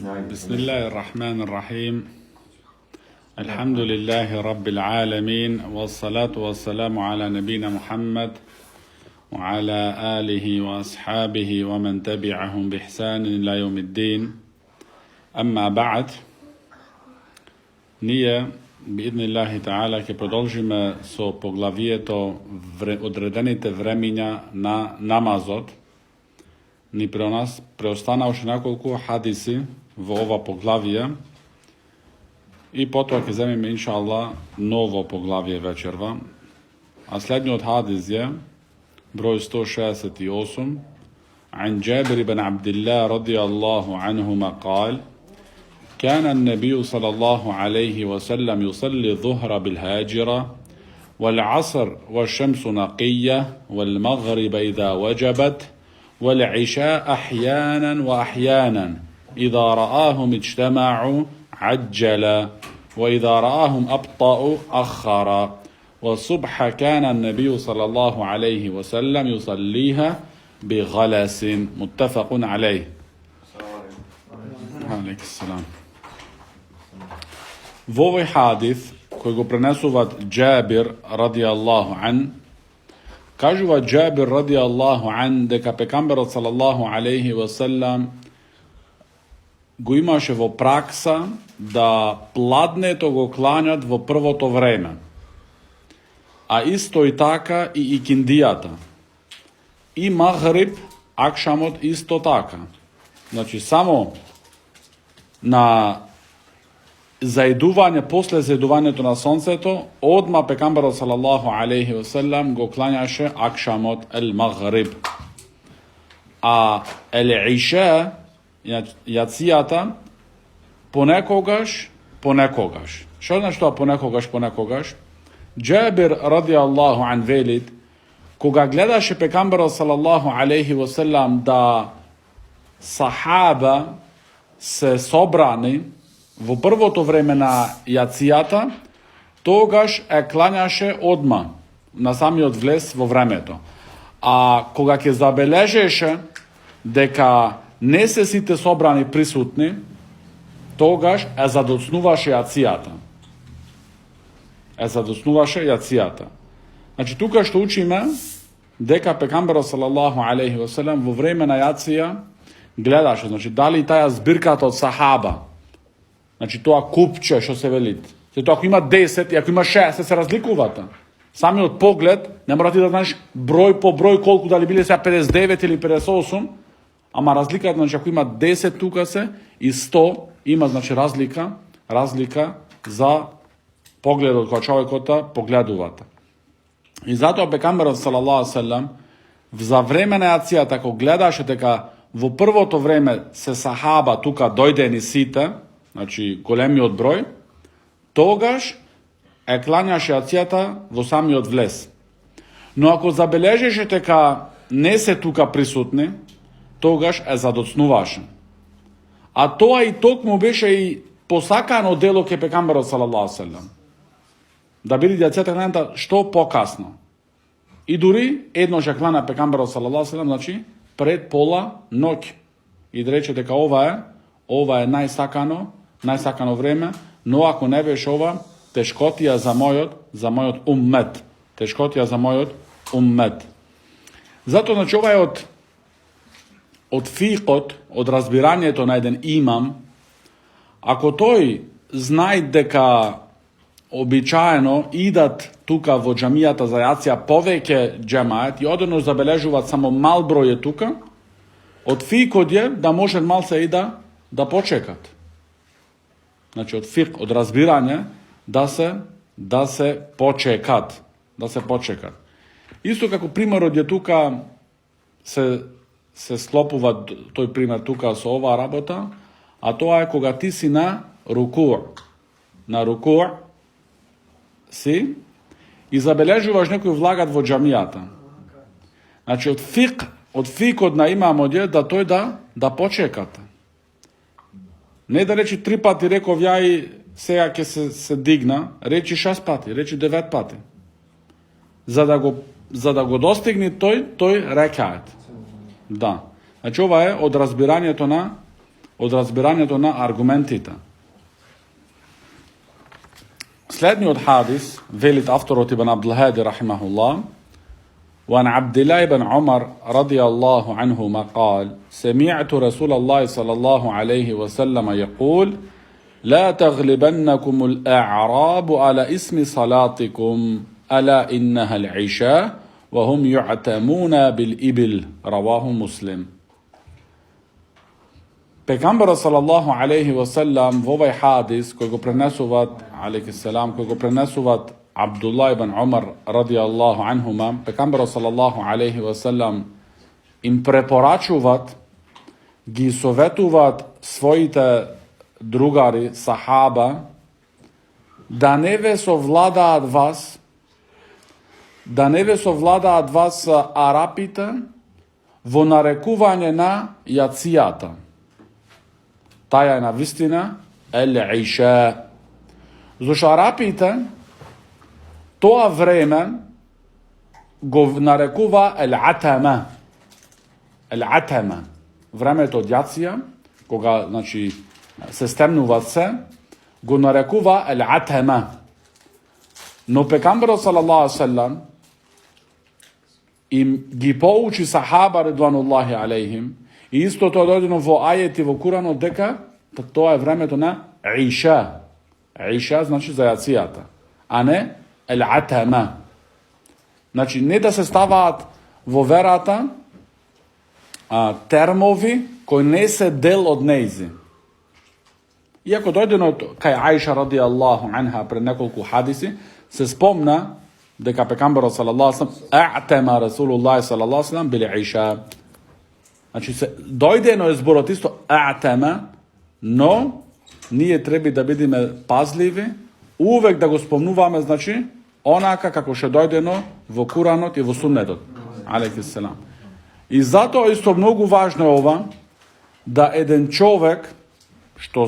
بسم الله الرحمن الرحيم. الحمد لله رب العالمين، والصلاة والسلام على نبينا محمد وعلى آله وأصحابه ومن تبعهم بإحسان إلى يوم الدين. أما بعد, ние بإذن الله تعالى ќе продолжиме со поглавието одредените времиња на намазот. Ни преостана уште неколку хадиси во ова поглавие и потоа ќе земеме иншаллах ново поглавие вечерва. А следниот хадис е број 168 عن جابر بن عبد الله رضي الله عنهما قال: كان النبي صلى الله عليه وسلم يصلي الظهر بالهاجرة والعصر والشمس نقية والمغرب إذا وجبت والعشاء أحيانا وأحيانا إذا رآهم اجتمعوا عجل وإذا رآهم أبطأوا أخر والصبح كان النبي صلى الله عليه وسلم يصليها بغلس متفق عليه. عليك السلام. Во овој хадис кој го пренесуваат Джабир радијаллаху ан, кажува Джабир радијаллаху ан дека пекамберот салаллаху алейхи ва селам го имаше во пракса да пладнето го кланјат во првото време, а исто и така и икиндијата, и магриб, акшамот исто така. Значи само на заедување, после заедувањето на сонцето, одма пекамберот салаллаху алейхи ва селам го клањаше акшамот ел магриб. А ел иша, јацијата, понекогаш. Што значи тоа понекогаш? Джабир радијаллаху ан велит, кога гледаше пекамберот салаллаху алейхи ва селам да сахаба се собрани во првото време на јацијата, тогаш е клањаше одма на самиот влез во времето. А кога ќе забележеше дека не се сите собрани присутни, тогаш е задоцнуваше јацијата. Значи тука што учиме дека пекамберот салаллаху алейхи ва селам во време на јација гледаше, значи дали таја збирката од сахаба, значи тоа купче што се велит, тоа ако има 10 и ако има 6 се разликувата. Самиот поглед, не мора ти да знаеш број по број колку, дали биле сега 59 или 58, ама разликата, значи ако има 10 тука се и 100, има значи разлика за погледот кој човекота погледувата. И затоа пекамберот салаллаху селам за време на јацијата, ако гледаше дека во првото време се сахаба тука дојдени сите, значи големиот број, тогаш е клањаше јацијата во самиот влез. Но ако забележеше дека не се тука присутни, тогаш е задоцнуваше. А тоа и токму беше и посакано дело ке пекамберот салаллаху селам, да биде јацијата клањата што покасно. И дури еднош ја клана пекамберот салаллаху селам, значи пред пола ноќ, и да рече дека ова е најсакано време, но ако не беше ова, тешкотија за мојот уммет. Затоа, значи, ова е од фикот, од разбирањето на еден имам. Ако тој знае дека обичаено идат тука во џамијата за јација повеќе џемајет и одеднаш забележуваат само мал број е тука, од фикот е да може малце и да почекат. Значи од фик, од разбирање да се почекат. Исто како примерот е тука се склопува тој пример тука со оваа работа, а тоа е кога ти си на рукур си и забележуваш некој влагат во џамијата. Значи од фикот на имамот е да тој да почекат. Не да речи 3 пати реков ја и сега ќе се дигна, речи 6 пати, речи 9 пати. За да го достигне тој рекает. Да. Значи ова е од разбирањето од разбирањето на аргументите. Следниот хадис, велит авторот Ибн Абдул-Хади рахимахуллах, وعن عبد الله بن عمر رضي الله عنهما قال سمعت رسول الله صلى الله عليه وسلم يقول لا تغلبنكم الأعراب على اسم صلاتكم ألا إنها العشاء وهم يعتمون بالإبل رواه مسلم. Pejgamberi sallallahu alaihi wasallam v ovaj hadis koji go prenesuvat alejhi selam, koji go prenesuvat Abdullah ibn Umar radijallahu anhuma, Pejgamberi sallallahu alaihi wasallam im preporačuvat, gi sovetuvat svojite drugari, sahaba, da ne ve sovladaat vas, da ne ve sovladaat vas Arapite vo narekuvanje na jacijata. Таја е на вистина ел-иша. Зашто арапите тоа време го нарекува ел-атама. Ел-атама. Времето од јација, кога значи се стемнуваат се, го нарекува ел-атама. Но пекамберот салаллаху алейхи ва саллам им ги поучи сахаба редвануллахи алейхим. И исто тоа дојдено во ајети во Куранот дека тоа е времето на иша. Иша значи за јацијата, а не ел-атама. Значи не да се ставаат во верата термови кои не се дел од нејзи. Иако дојдено кај Аиша радијаллаху анха пред неколку хадиси, се спомна дека пекамберот салаллаху алейхи ва саллам а'тама Расулуллах салаллаху алейхи ва саллам бил иша. Значи се дојдено е зборот исто а'тама, но ние треба да бидеме пазливи, увек да го спомнуваме, значи, онака како ше дојдено во Куранот и во Суннетот. Алейхи селам. И затоа исто многу важно е ова, да еден човек што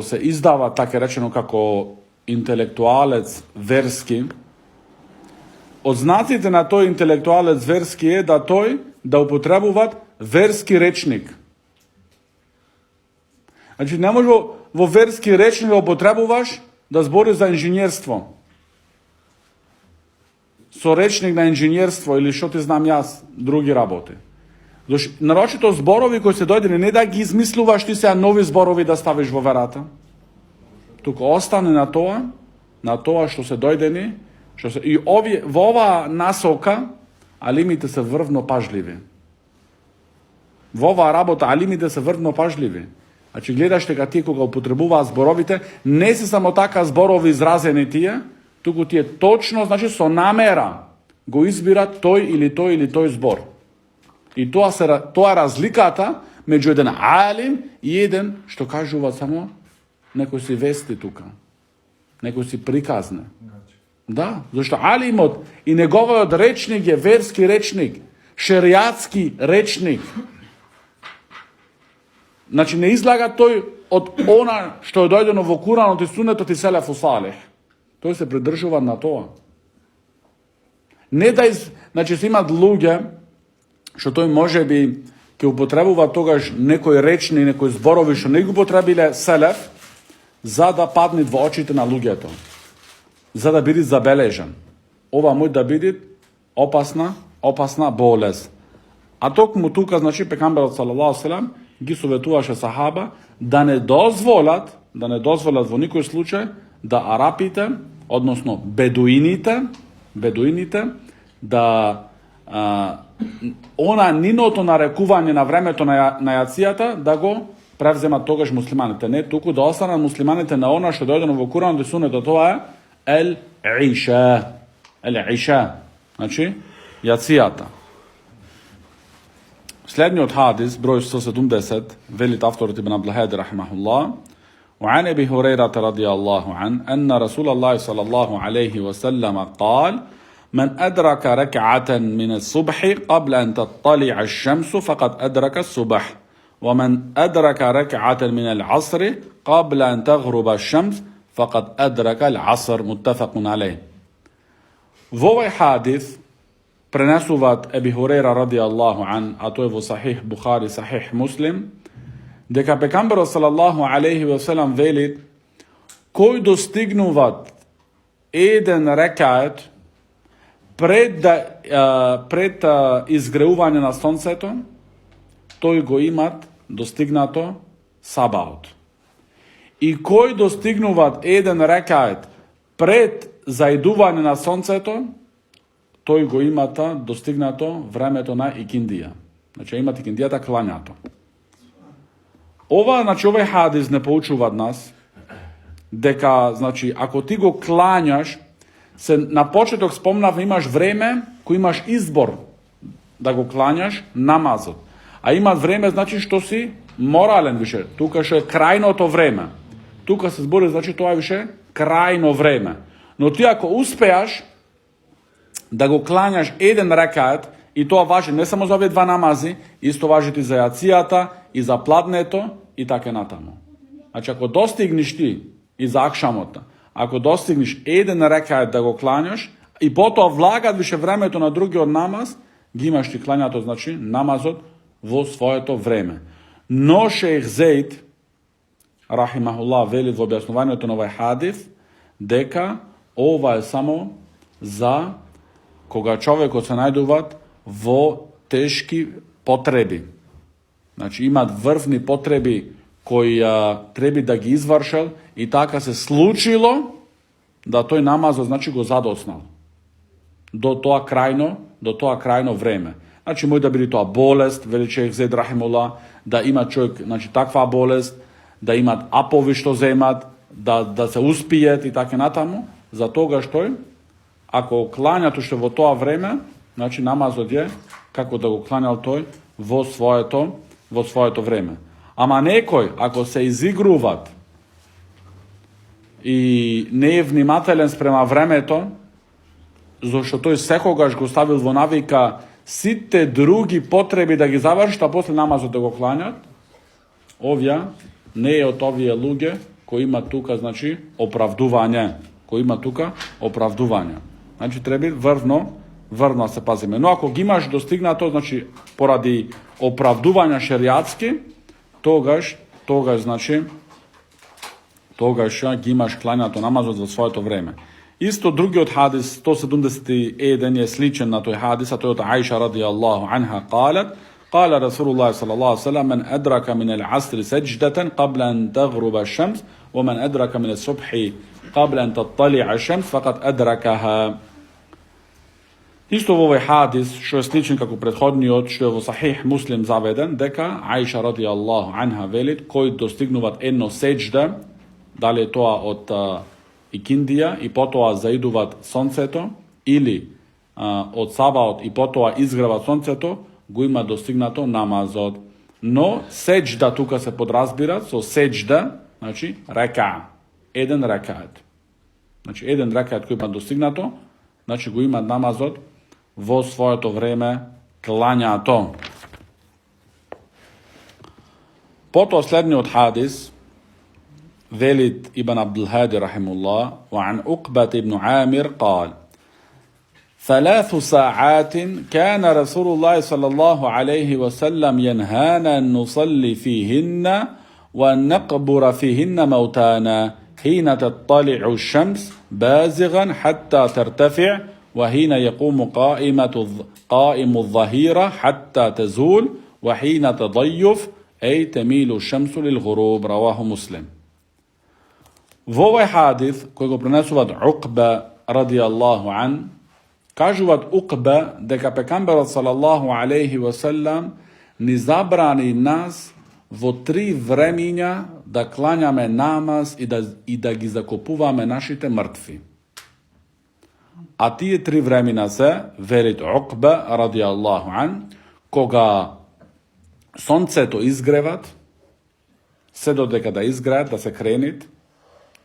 се издава, така речено, како интелектуалец верски, од знаците на тој интелектуалец верски е да тој да употребуваат верски речник. Значи не може во верски речник да употребуваш да збориш за инженерство. Со речник на инженерство или што ти знам јас, други работи. Зашто нарочито зборови кои се дојдени не да ги измислуваш ти сега нови зборови да ставиш во верата, туку остане на тоа што се дојдени. И во оваа насока алимите се врвно пажливи. Во оваа работа алимите се врвно пажливи. Значи гледаш дека тие кога употребуваат зборовите, не се само така зборови изразени тие, туку тие точно, значи со намера го избират тој или тој збор. И тоа е разликата меѓу еден алим и еден што кажува само некој си вести тука. Некој си приказне. Да, зашто алимот и неговиот речник е верски речник, шеријатски речник. Значи не излага тој од она што е дојдено во Куранот и Суннетот и селефу салих. Тој се придржува на тоа. Не да значи се имат луѓе што тој можеби ќе употребува тогаш некој речни, некој зборови што не го употребиле селеф, за да паднат во очите на луѓето, за да биде забележен. Ова може да биде опасна болест. А токму тука, значи, пекамберот салаллаху алейхи ва салам ги советуваше сахаба да не дозволат во никој случај да арапите, односно бедуините, да она ниното нарекување на времето на јацијата да го превземат тогаш муслиманите. Не, туку да останат муслиманите на она што дојдено во Куранот и Суннетот, тоа е ел-иша, значи јацијата. Следниот хадис, број 170, велит авторот Ибн Абдул-Хади рахимахуллах, وعن أبي هريرة رضي الله عنه أن رسول الله صلى الله عليه وسلم قال من أدرك ركعة من الصبح قبل أن تطلع الشمس فقد أدرك الصبح ومن أدرك ركعة من العصر قبل أن تغرب الشمس فقد أدرك العصر متفق عليه. Во овој хадис prenесуваат Еби Хурейра радијаллаху ан, а тој во Сахих Бухари, Сахих Муслим, дека пекамберот салаллаху алейхи ве селам велит, кој достигнуваат еден рекает пред изгреување на сонцето, тој го имат достигнато сабаот. И кој достигнуваат еден рекает пред заидување на сонцето, тој го имата достигнато времето на икиндија. Значи имат икиндијата клањато. Овој хадис не поучува нас дека, значи, ако ти го клањаш, се на почеток спомнав, имаш време кој имаш избор да го клањаш намазот. А имат време, значи, што си морален више. Тука што е крајното време. Тука се збори, значи, тоа е више крајно време. Но ти ако успеаш да го клањаш еден рекает, и тоа важи не само за овие два намази, исто важи и за јацијата, и за пладнето, и така натаму. Значи, ако достигнеш ти и за акшамота, ако достигнеш еден рекает да го клањаш, и потоа влагат више времето на другиот намаз, ги имаш ти клањато, значи, намазот во своето време. Но шејх Зейд, рахимахуллах, вели во објаснувањето на овој хадис, дека ова е само за кога човекот се најдуваат во тешки потреби. Значи, имат врвни потреби кои треби да ги извршил и така се случило да тој намазот, значи, го задоснал до тоа крајно време. Значи, може да биде тоа болест, вели шејх Зейд рахимуллах, да има човек, значи, таква болест, да имат апови што земат, да се успијат и така натаму, за тога што ако клањат уште во тоа време, значи намазот е како да го клањал тој во своето време. Ама некој, ако се изигруват и не е внимателен спрема времето, зашто тој секогаш го ставил во навика сите други потреби да ги заврши, а после намазот да го клањат, овие не е од овие луѓе кои има тука, значи, оправдување. Значи, треба врвно се пазиме. Но ако ги имаш достигнато, значи, поради оправдувања шеријатски, тогаш ги имаш клањато намазот во своето време. Исто другиот хадис, 171, е сличен на тој хадис, а тој од Аиша радијаллаху анха قالت قال رسول الله صلى الله عليه وسلم من أدرك من العصر سجدة قبل أن تغرب الشمس ومن أدرك من الصبح قبل أن تطلع الشمس فقد أدركها. Исто во овој хадис, што е сличен како претходниот, што е во Сахих Муслим заведен, дека Аиша радијаллаху анха велит, кои достигнуваат едно сеџда, дали е тоа од икиндија и потоа заидуваат сонцето, или од сабаот и потоа изгреват сонцето, го има достигнато намазот. Но сеџда тука се подразбира со сеџда, значи река, еден рекает. Значи еден рекает кој има достигнато, значи го има намазот во своето време клањато. Потоа следниот хадис, велит Ибн Абдул-Хади рахимуллах, وعن عقبة بن عامر قال: 3 ساعات كان رسول الله صلى الله عليه وسلم ينهانا أن نصلي فيهن ونقبر فيهن موتانا حين تطلع الشمس بازغا حتى ترتفع وحين يقوم قائم الظهيرة حتى تزول وحين تضيف أي تميل الشمس للغروب. رواه مسلم. Во овој хадис, кој го пренесуваат Уқба радијаллаху ан, кажуваат Уқба дека пекамберот салаллаху алейхи ва салам ни забрани нас во 3 времиња да клањаме намаз и да ги закопуваме нашите мртви. А тие 3 времена се, велит Уқба радијаллаху ан, кога сонцето изгреват, се додека да изгреат, да се кренит,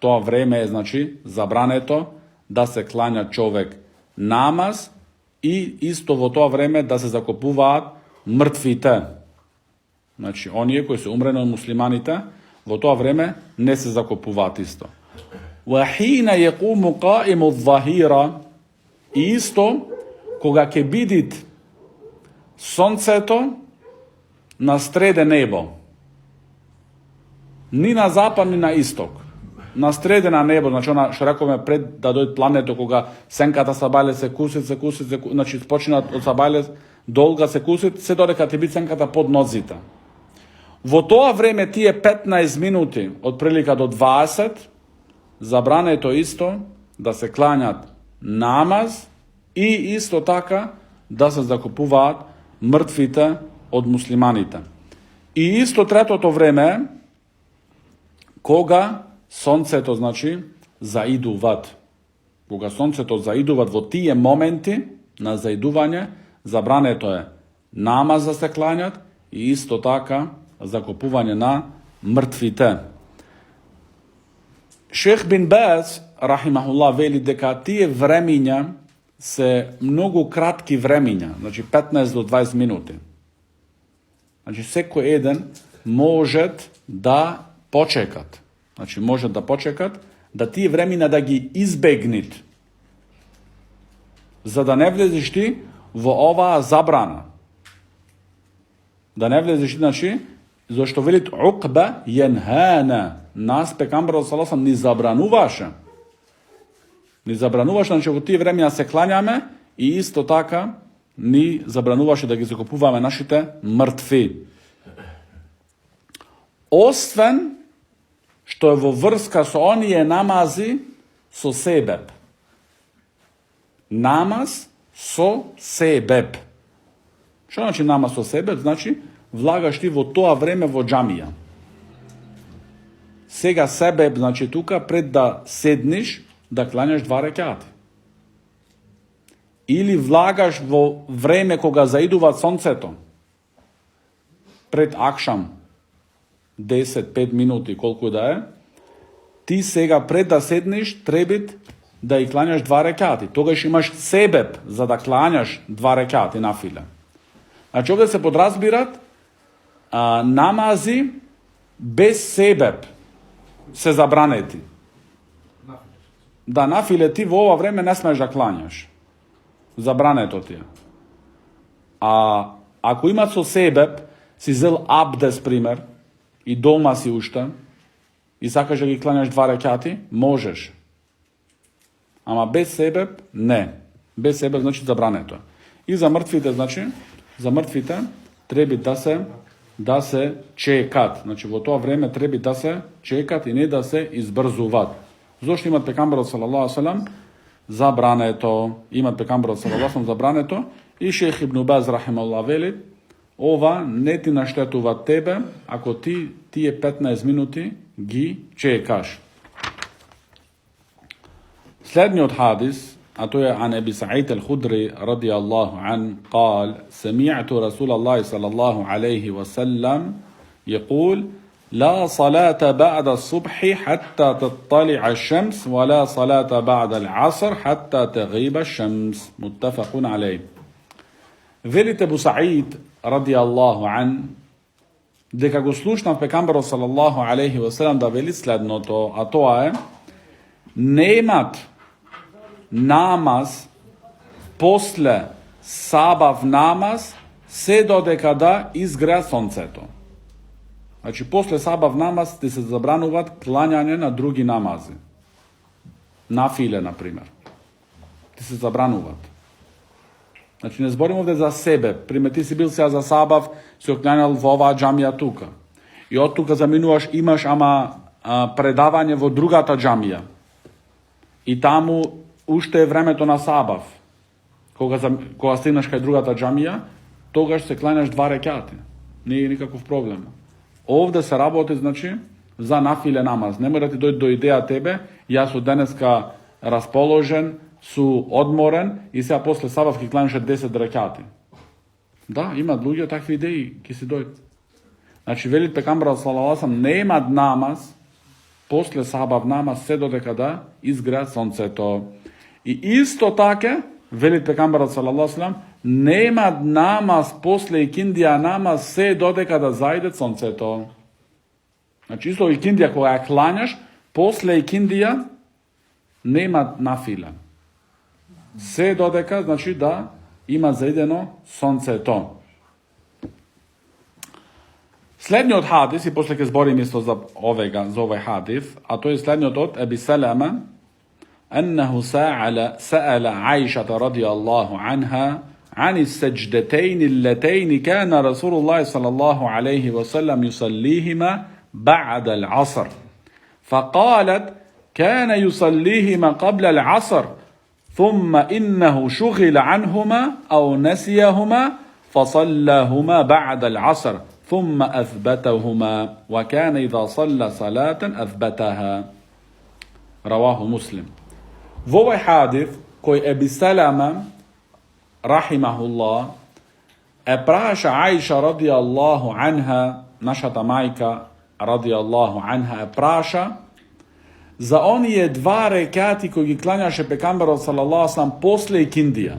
тоа време е, значи, забрането да се клања човек намаз и исто во тоа време да се закопуваат мртвите. Значи, оние кои се умрени од муслиманите, во тоа време не се закопуваат исто. وَحِينَ يَقُومُ قَائِمُ الظَّهِيرَ, и исто, кога ќе бидит сонцето на среде небо. Ни на запад, ни на исток. На среде на небо, значи она што рековме пред да дојде плането, кога сенката Сабајле се кусит, значи починат од Сабајле долга се кусит, се додека ќе биде сенката под нозите. Во тоа време тие 15 минути, од прилика до 20, забрането исто да се кланјат намаз и исто така да се закупуваат мртвите од муслиманите. И исто третото време, кога сонцето, значи, заидуват. Кога сонцето заидуват во тие моменти на заидување, забрането е намаз да се кланјат и исто така закупување на мртвите. Шех бин Баз, рахимахуллах, вели дека тие времиња се многу кратки времиња, значи 15 до 20 минути. Значи секој еден можат да почекат. Значи можат да почекат да тие времиња да ги избегнат, за да не влезеш ти во оваа забрана. Да не влезеш ти, значи, зашто велит Уқба јенхана, нас пекамберот саллаллаху алейхи ва саллем ни забрануваше. Ни забрануваше, значи во тие времења се клањаме и исто така ни забрануваше да ги закупуваме нашите мртви. Освен што е во врска со оние намази со себеб. Намаз со себеб. Што значи намаз со себеб? Значи влагаш ти во тоа време во џамија. Сега себеб, значи тука пред да седнеш, да кланяш 2 рекати. Или влагаш во време кога заидува сонцето, пред акшам, 10-5 минути, колку да е, ти сега пред да седнеш, треба да и кланяш 2 рекати. Тогаш имаш себеб за да кланяш 2 рекати на филе. Значи овде се подразбират намази без себеб се забранети. Да, нафиле ти во ова време не смеш да кланяш. Забрането ти е. А ако имат со себеб, си зел абдес, пример, и дома си уште, и сакаш да ги кланяш 2 рекати, можеш. Ама без себеб, не. Без себеб, значи забрането е. И за мртвите, значи, за мртвите треба да се чекат. Значи, во тоа време треба да се чекат и не да се избрзуваат. Зошто имат пекамберот салаллаху алейхи ва салам забрането, имат пекамберот салаллаху алейхи ва салам забрането и шех Ибн Баз рахимахуллах вели, ова не ти наштетува тебе ако ти тие 15 минути ги чекаш. Следниот хадис, а тоа е ан Аби Саид ал-Худри радијаллаху ан, قال: سمعت رسول الله صلى الله عليه وسلم يقول: لا صلاة بعد الصبح حتى تطلع الشمس ولا صلاة بعد العصر حتى تغيب الشمس. متفق عليه. Велите Абу Саид радијаллаху ан дека го слушнав пекамберот салаллаху алейхи ва селем да вели следното, а тоа е: немат намаз после сабав намаз се додека да изгреа сонцето. Значи, после сабав намаз ти се забрануваат клањање на други намази. Нафиле, например. Ти се забрануваат. Значи, не зборим овде за себе. Пример, ти си бил сега за сабав, си оклањал во оваа џамија тука. И од тука заминуваш, имаш предавање во другата џамија. И таму уште е времето на сабав. Кога стигнеш кај другата џамија, тогаш се клањаш 2 рекати. Не е никаков проблем. Овде се работи, значи, за нафиле намаз. Не мора да ти дојде до идеја тебе, јас сум денеска расположен, су одморен и сега после сабав ќе кланеше 10 рекати. Да, имат луѓе такви идеи, ќе си дојдат. Значи, велит пекамберот салаллаху алейхи ва салем, немат намаз после сабав намаз се додека да изгреа сонцето. И исто така, велит пекамберот салаллаху алейхи ва салем, немат намаз после икиндија намаз се додека да зајде сонцето. Значи, исто икиндија кога ја клањаш, после икиндија немат нафила. Се додека, значи, да ima zaideno sonce to. Slednji od hadis, i posle ke zborim isto za ovaj hadis, a to je slednji od Ebi Salama, أنه سأل عائشة رضي الله عنها عن السجدتين اللتين كان رسول الله صلى الله عليه وسلم يصليهما بعد العصر فقالت كان يصليهما قبل العصر ثم إنه شغل عنهما أو نسيهما فصلاهما بعد العصر ثم أثبتهما وكان إذا صلى صلاة أثبتها رواه مسلم. V ovaj hadith koji Ebi Salama rahimahullah praša Aisha radijallahu anha, naša ta majka radijallahu anha praša za onije dva rekati koji gi klanjaše pejgamber sallallahu alejhi ve sellem posle ikindija.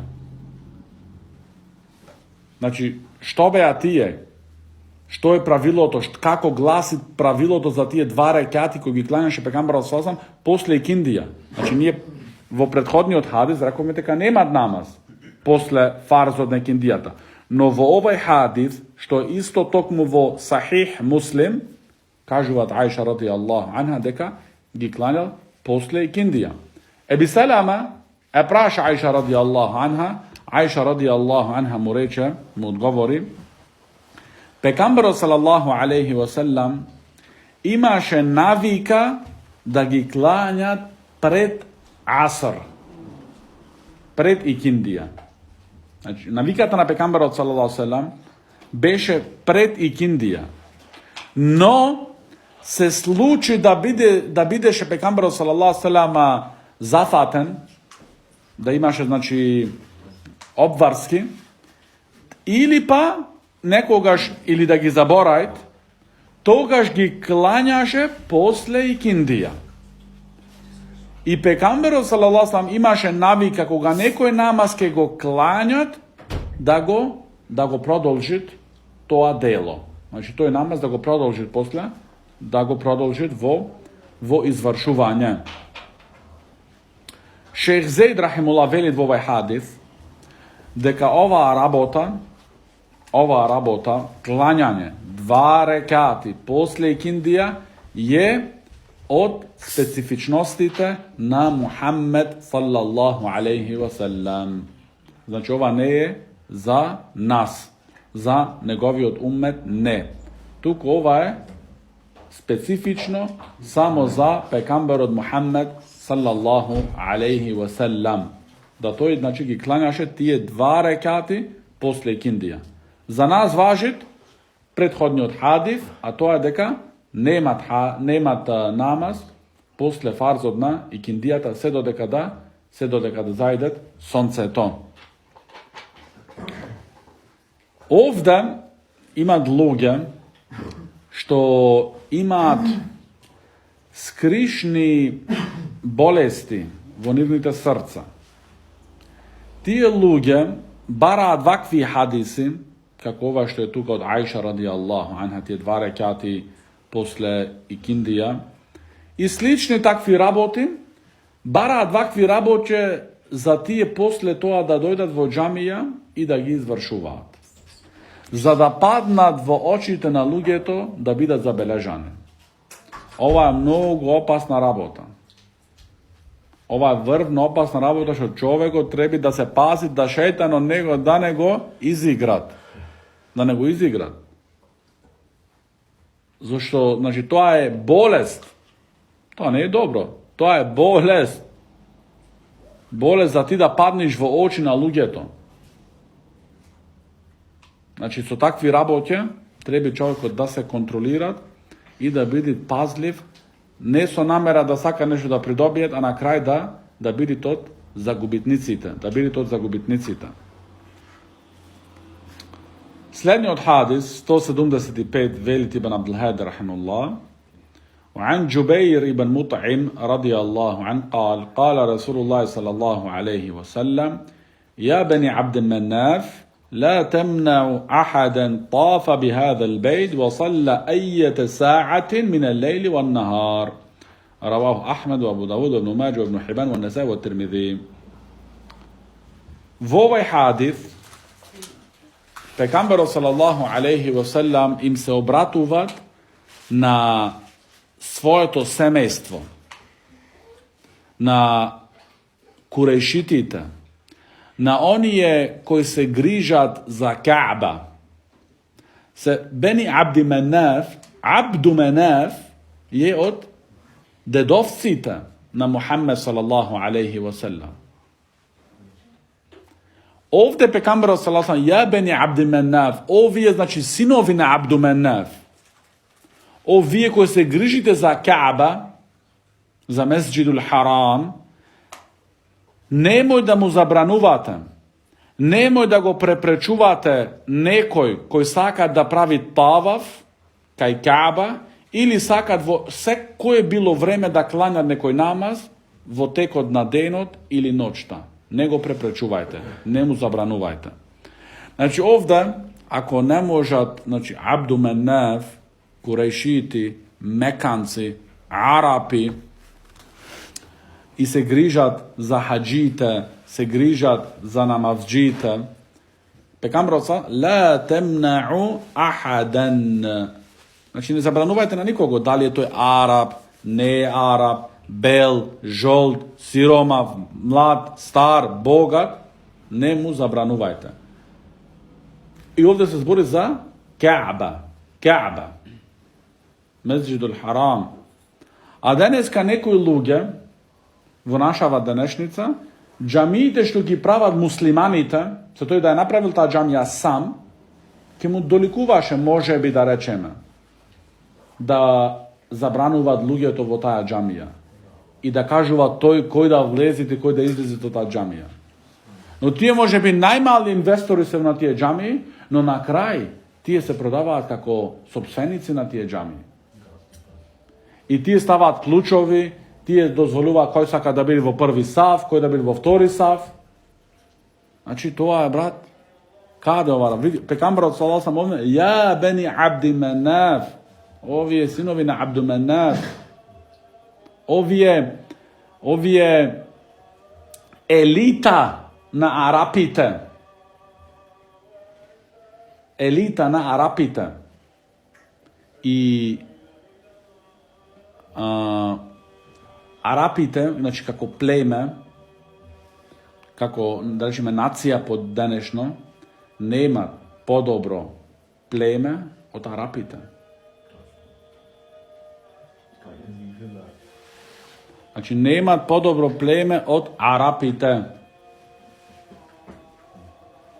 Znači, što beja tije? Što je pravilo to? Kako glasi pravilo to za tije dva rekati koji gi klanjaše pejgamber sallallahu alejhi ve sellem posle ikindija? Znači, nije vo prethodni od hadis, rekao mi teka nema namaz posle farz od nekindijata. No vo ovaj hadis, što je isto tokmu vo sahih muslim, kažu od Aisha radijallahu anha, deka gi klanjal posle ikindija. Ebi Salama praša Aisha radijallahu anha, Aisha radijallahu anha mu reče, mu odgovori, pejgamber sallallahu alejhi ve sellem imaše navika da gi klanja pred asr, pred ikindija. Znači, navikata na pejgambera sallallahu alejhi ve sellem beše pred ikindija. No, se sluči da bideše pejgambera sallallahu alejhi ve sellem zafaten, da imaše, znači, obvarski, ili pa nekogaš, ili da gi zaborajt, togaš gi klanjaše posle ikindija. I pejgamber sallallahu alejhi ve sellem imaše navika koga nekoj namaske go klanjat, da go prodolžit toa delo. Znači, to je namaz da go prodolžit posle, da go prodolžit vo izvršuvanje. Šejh Zaid rahimullah veli vo ovaj hadis, deka ova rabota, klanjanje dva rekati posle ikindija je od specifičnostite na Muhammed sallallahu alejhi ve sellem. Znači, ova ne je za nas, za njegovi od ummet, ne. Tuko ova je specifično samo za pejgamber od Muhammed sallallahu alejhi ve sellem. Da to je, znači, ki klanjaše tije dva rekati posle ikindija. Za nas važit prethodni od hadis, a to je deka nemat namaz posle farz od na ikindijata sve do dekada zajdet sonce to. Ovdje ima dluge što imat skrišni bolesti vonirnite srca. Tije luge bara dvakvi hadisi, kako ova što je tu kod Aisha radijallahu anha, tije dva rekati posle ikindija, i slični takvi raboti, bara dvakvi raboće za tije posle toa da dojdat vo džamija i da gi izvršuvat. Za da padnat vo očite na lugeto, da bidat zabeležane. Ova je mnogo opasna rabota. Ova je vrvno opasna rabota što čovjeko trebi da se pazit da šeitan od nego da nego izigrat. Zašto, znači, to je bolest. To ne je dobro. To je bolest. Bolest da ti da padniš vo oči na lugeto. Znači, su takvi raboće, treba čovjek da se kontrolirat i da biti pazljiv. Ne su namera da saka nešto da pridobije, a na kraj da biti tot zagubitnicite. Slednji od hadis, 175, veli Ibn Abdul Hadi rahimahullah, وعن جبير بن مطعم رضي الله عنه قال رسول الله صلى الله عليه وسلم يا بني عبد المناف لا تمنع أحدا طاف بهذا البيت وصلى أية ساعة من الليل والنهار رواه أحمد وأبو داود وابن ماجه وابن حبان والنسائي والترمذي. V ovaj hadis Pejgamberov sallallahu alaihi wasallam im se obratovat na своето семейство, на курейшитите, на оние кои се грижат за Каба. Се Бени Абди Менеф, Абду Менеф е от дедовците на Мухаммед салаллаху алейхи васелам. Овде пекамберот салаллаху алейхи васелам, ја Бени Абди Менеф, овие значи синови на Абду Менеф, овие кои се грижите за Каба, за Месџидул Харам, немој да му забранувате, немој да го препречувате некој кој сака да прави таваф кај Каба или сакат во секое било време да кланят некој намаз во текот на денот или ноќта. Не го препречувајте, не му забранувајте. Значи овде, ако не можат, значи Абду Менеф, Курейшити, Меканци, Арапи и се грижат за хаджите, се грижат за намазджите, пекамберот са ла темнау ахаден. Значи не забранувајте на никого, дали е тој Араб, не е Араб, бел, жолт, сиромав, млад, стар, богат, не му забранувајте. И овде се збори за Каба. Каба. Месџидул Харам. А денеска некои луѓе во нашава денешница, џамиите што ги прават муслиманите, со тој да ја направил таа џамија сам, ќе му доликуваше, може би да речеме, да забрануваат луѓето во таа џамија и да кажуваат тој кој да влезе и кој да излезе од таа џамија. Но тие може би најмали инвестори се на тие џамии, но на крај тие се продаваат како собственици на тие џамии. И тие ставаат клучови, тие дозволуваат кој сака да биде во први саф, кој да биде во втори саф. Значи тоа е, брат, каде ова? Пекамберот салаллаху алейхи васелам, ја Бени Абди Менеф, овие синови на Абду Менеф, овие елита на арапите, елита на арапите и арапите, значи како племе, како, да речеме, нација под денешно, нема подобро племе од арапите. Значи, нема подобро племе од арапите.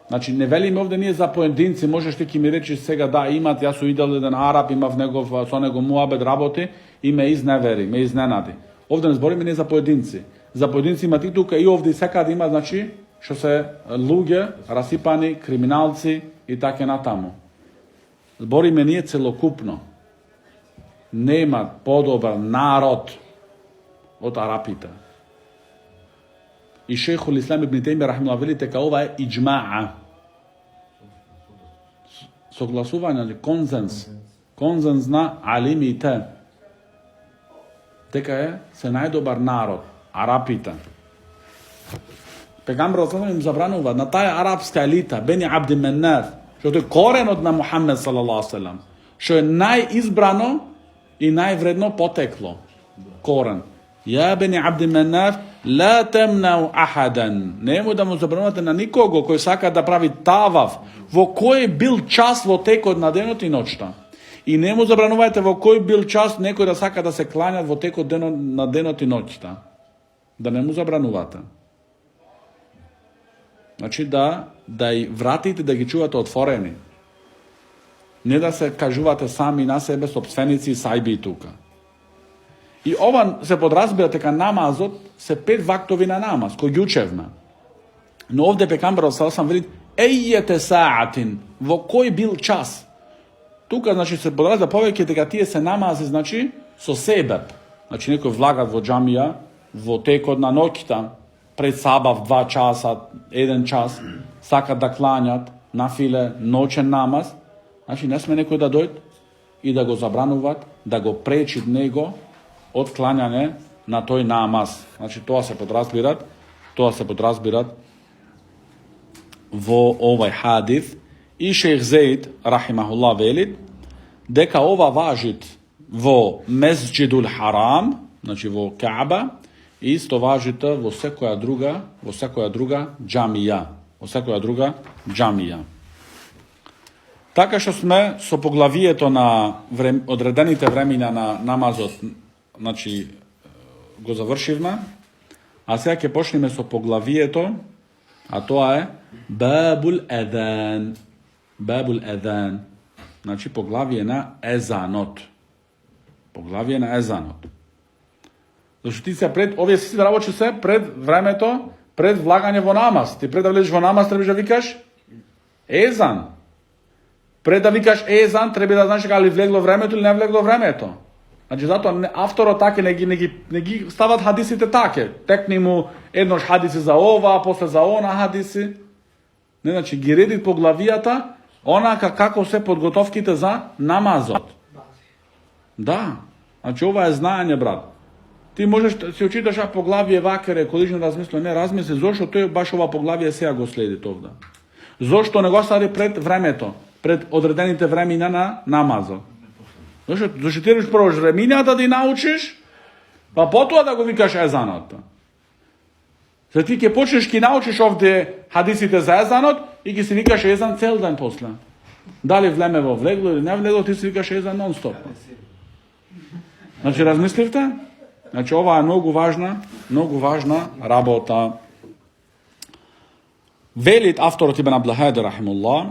Значи, не велиме овде ние за поединци, можеш ти ки ми речиш сега, да, имат, јас су видел еден араб, имав негов, со него муабет работи и ме изневери, ме изненади. Овде не збориме не за поединци. За поединци има и тука и овде и секаде има, значи, што се луѓе, расипани, криминалци и така натаму. Збориме ние целокупно. Нема подобар народ од арапите. И шейхул Ислам ибн Теймија рахимахуллах вели дека ова е иџмаа. Согласување, конзенс на алимите. Дека е се најдобар народ, арапите. Пегамберот им забранува на таа арапска елита, Бени Абди Менеф, што е коренот на Мухаммед салаллаху алейхи васелам, што е најизбрано и највредно потекло. Корен. Ја Бени Абди Менеф, ла темнау ахаден. Немој да му забранувате на никого кој сака да прави таваф, во кој бил час во текот на денот и ноќта. И не му забранувајте во кој бил час некој да сака да се кланјат во текот на денот и ноќта. Да не му забранувате. Значи да и вратите да ги чувате отворени. Не да се кажувате сами на себе собственици и сајби и тука. И ова се подразбира дека намазот се 5 вактови на намаз, кој ги учевме. Но овде пекамберот салсам вели ејете саатин, во кој бил час. Тука, значи, се подразбира повеќе дека тие се намази, значи, со себе. Значи, некој влагат во џамија, во текот на ноќта, пред сабав 2 часа, 1 час, сакат да кланјат на филе ноќен намаз. Значи, не сме некој да дојд и да го забрануват, да го пречит него од клањање на тој намаз. Значи, тоа се подразбират во овај хадис I Šejh Zeid, rahimahullah, velit, дека ова важит во Месџидул Харам, значи во Каба, и исто важите во секоја друга џамија. Така што сме со поглавието на одредените времиња на намазот, значи го завршивме, а сега ќе почнеме со поглавието, а тоа е Бабул Едан. Значи поглавие на езанот. Зашто ти се пред овие сите работи се пред времето, пред влагање во намаз. Ти пред да влезеш во намаз требаш да викаш езан. Пред да викаш езан треба да знаеш дали влегло времето или не влегло времето. Значи затоа авторот таке не ги стават хадисите таке. Текни му еднош хадиси за ова, после за она хадиси. Не, значи ги реди поглавијата онака како се подготовките за намазот. Да. Значи ова е знаење, брат. Ти можеш се очиташ поглавие вакере, колично размисли, не размисли зошто тој баш ова поглавие сега го следи овда. Зошто не го стави пред времето, пред одредените времиња на намазот. Зашто ти требаш прво времињата да научиш, па потоа да го викаш езанот. За ти ќе почнеш ки научиш овде хадисите за езанот и ќе си викаш езан цел ден после. Дали влемево влегло или не влегло, ти си викаш езан нон-стоп. Значи размисливте? Значи ова е многу важна работа. Велит авторот Ибн Аблахади рахимуллах,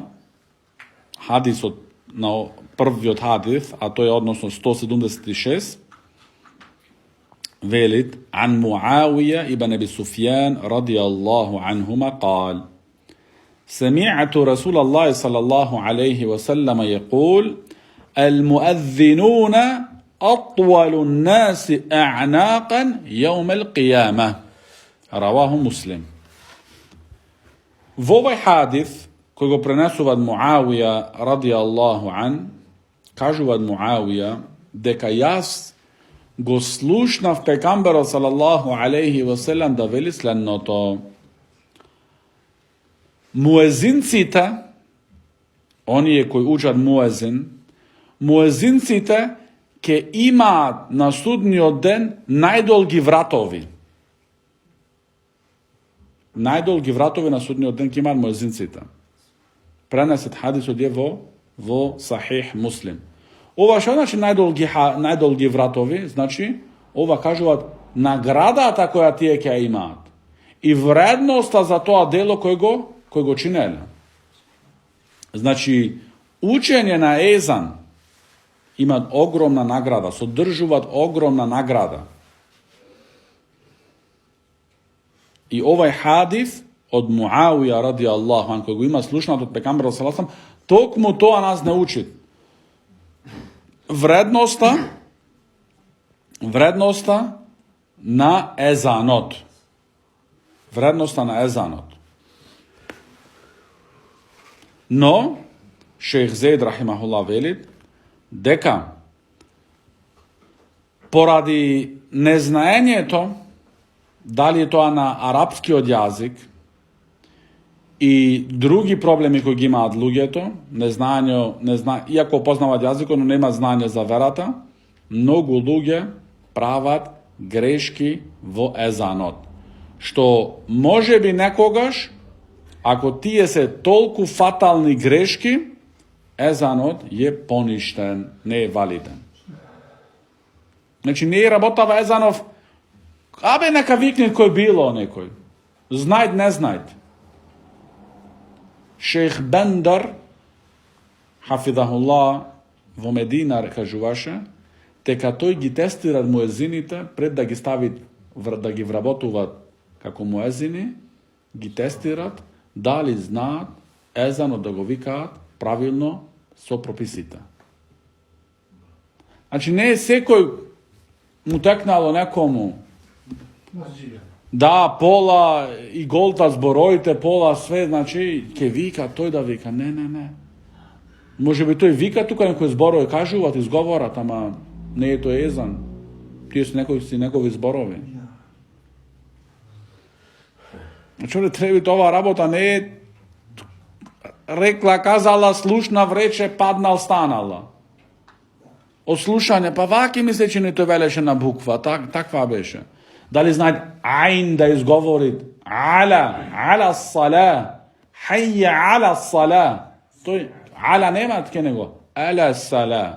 хадисот на првиот хадис, а тој е односно 176, велит عن معاوية ابن أبي سفيان رضي الله عنهما قال سمعت رسول الله صلى الله عليه وسلم يقول المؤذنون أطول الناس أعناقا يوم القيامة رواه مسلم. Во овој хадис кој го пренесуваат Муавија радијаллаху ан, кажуваат Муавија дека јас го слушнав пегамберот салаллаху алейхи васелам да вели следното: муезинците, оние кои учат муезинците ќе имаат на судниот ден најдолги вратови. Најдолги вратови на судниот ден ќе имаат муезинците. Пренесет хадисот е во Сахих Муслим. Ова што значи најдолги вратови? Значи, ова кажуваат наградата која тие ќе имаат и вредноста за тоа дело кој го чинеле. Значи, учење на езан имаат огромна награда, содржуваат огромна награда. И овај хадис од Муавија радијаллаху ан, кој го има слушнат од пегамберот саллаллаху алейхи ва саллем, токму тоа нас не учи. Вредноста на езанот. Но Шейх Зейд рахимахуллах вели дека поради незнаењето дали е тоа на арапскиот јазик и други проблеми кои ги имаат луѓето, иако познаваат јазикот, но нема знање за верата, многу луѓе прават грешки во езанот. Што може би некогаш, ако тие се толку фатални грешки, езанот е поништен, не е валиден. Значи не е работава езанов, абе нека викне кој било некој. Знајд, не знајд. Шейх Бендар, хафидахуллах, во Медина кажуваше, дека тој ги тестира муезините пред да ги стави, да ги вработуваат како муезини, ги тестират дали знаат езанот да го викаат правилно со прописите. Значи не е секој му текнало некому да пола и голта збороите, пола све, значи ќе вика, тој да вика, не. Може би тој вика тука некој зборови кажуваат, изговорат, ама не е тој езан. Тие се негови зборови. Значи, треба оваа работа не е rekla, kazala, slušna, vreće, padnal, stanala. Od slušanja, pa vaki mi se čini to velešena bukva, takva beše. Da li znajte ajn da izgovorit, ala salah, hayya ala salah. To je, ala nema tke nego, ala salah.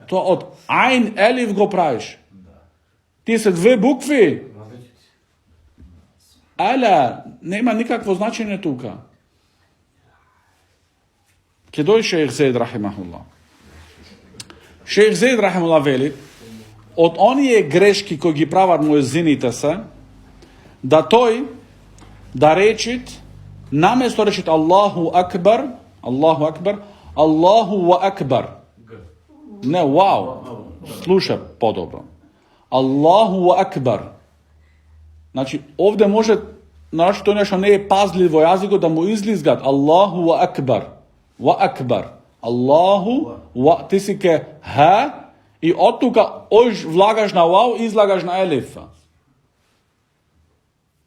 To od ajn elif go praviš. Ti se dve bukvi. Ala, nema nikakvo značenje tuka. Kedoj šejh Zaid rahimahullah. Šejh Zaid rahimahullah veli, od onije greški koji gi pravar muezinite se, da rečit, namesto rečit Allahu akbar, Allahu wa akbar. Ne, wow. Slušaj podobro. Allahu wa akbar. Znači, ovdje može, znači to nešto ne je pazljivo jaziku, da mu izlizgat Allahu wa akbar. Wa akbar. Allahu wa, ti si ke ha, i od tuka ož vlagaš na wow, izlagaš na elifa.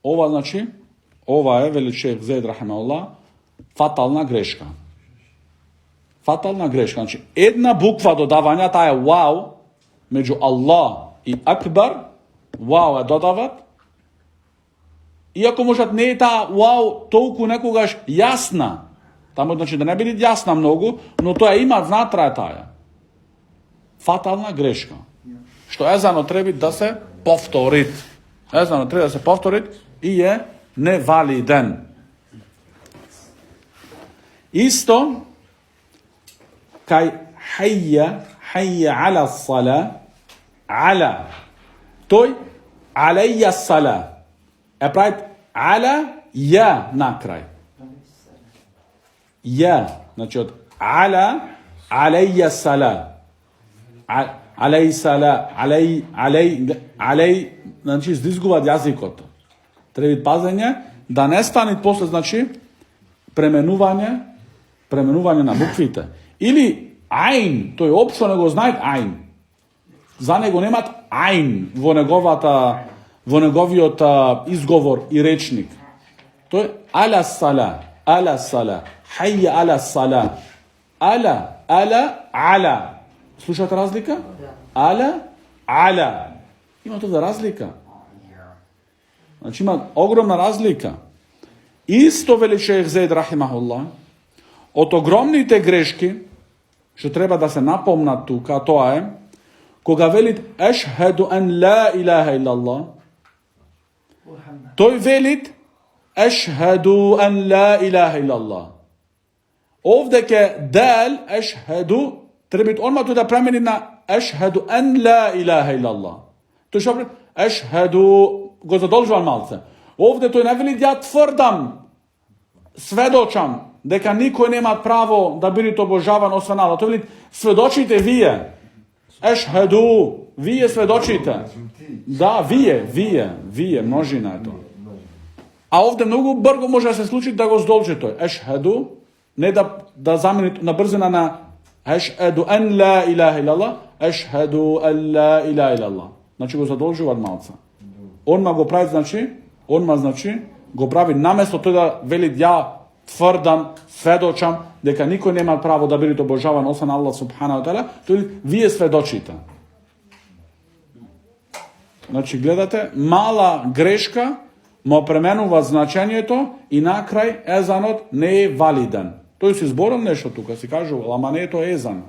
Ova znači, ova je, veli šejh Zaid rahimahullah, fatalna greška. Fatalna greška. Znači, jedna bukva dodavanja, ta je wow, među Allah i akbar, wow je dodavat, iako možda ne je ta wow toliko nekogaš jasna, tamo znači da ne biti jasna mnogo, no to je ima znatra taja. Fatalna greška. Što ezano treba da se povtorit. Ezano treba da se povtorit i je nevaliden. Isto kaj hayya ala salah, ala. Toj alayya salah. Pravit ala ja na kraj. Ja, znači od ala alayya salah. Alej salah, alej, znači zdizgovat jazik od to. Treba biti pazenje, da ne stanit posle, znači, premenuvanje na bukvite. Ili ajn, to je opšto nego znajt ajn. Za nego nemat ajn, vo negoviot izgovor i rečnik. To je ala salah, hayya ala salah, ala. Slušate razlika? Ala. Ima to da razlika. Znači ima ogromna razlika. Isto veli šejh Zaid rahimahullah, od ogromnite greški, što treba da se napomna tuka, to je, koga velit ešhedu an la ilaha illallah, to je velit ešhedu an la ilaha illallah. Ovdje ke dal ešhedu, treba biti odmah tu da premeni na ešhedu an la ilaha illallah. To je što prema, ešhedu, go zadolžujem malce. Ovdje to je ne veli, ja tvrdam, svedočam, deka niko nema pravo da biti obožavan osim Allah. To veli, svedočite vije. Ešhedu, vije svedočite. Da, vije, množina je to. A ovdje mnogo brgo može se slučiti da go zdolže to je. Ešhedu, ne da zameni na brzina na ešhedu an la ilaha illallah, ešhedu an la ilaha illallah. Znači go zadolžu od malca. Onma go pravi, znači, go pravi namesto to da veli ja tvrdam, svedočam, deka niko nema pravo da biti obožavan osim Allah subhanahu wa ta'ala, to je vi je svedočite. Znači, gledate, mala greška, mo premenuva značenje to i na kraj ezanot ne je validan. To je si zborom nešto tu, kad si kažu, lama ne je to ezan.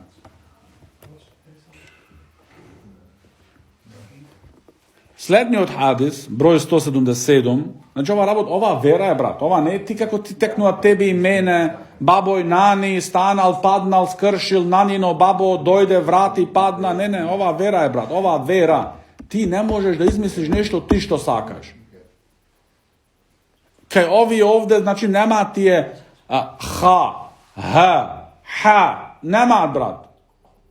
Slednji od hadis, broj 177, znači ova vera je, brat, ova ne ti kako ti teknula tebi i mene, baboj, nani, stanal, padnal, skršil, nanino, babo, dojde, vrati, padna, ne, ova vera je, brat, ova vera. Ti ne možeš da izmisliš nešto ti što sakaš. Kaj ovi ovdje, znači nema ti je ha, nema, brat.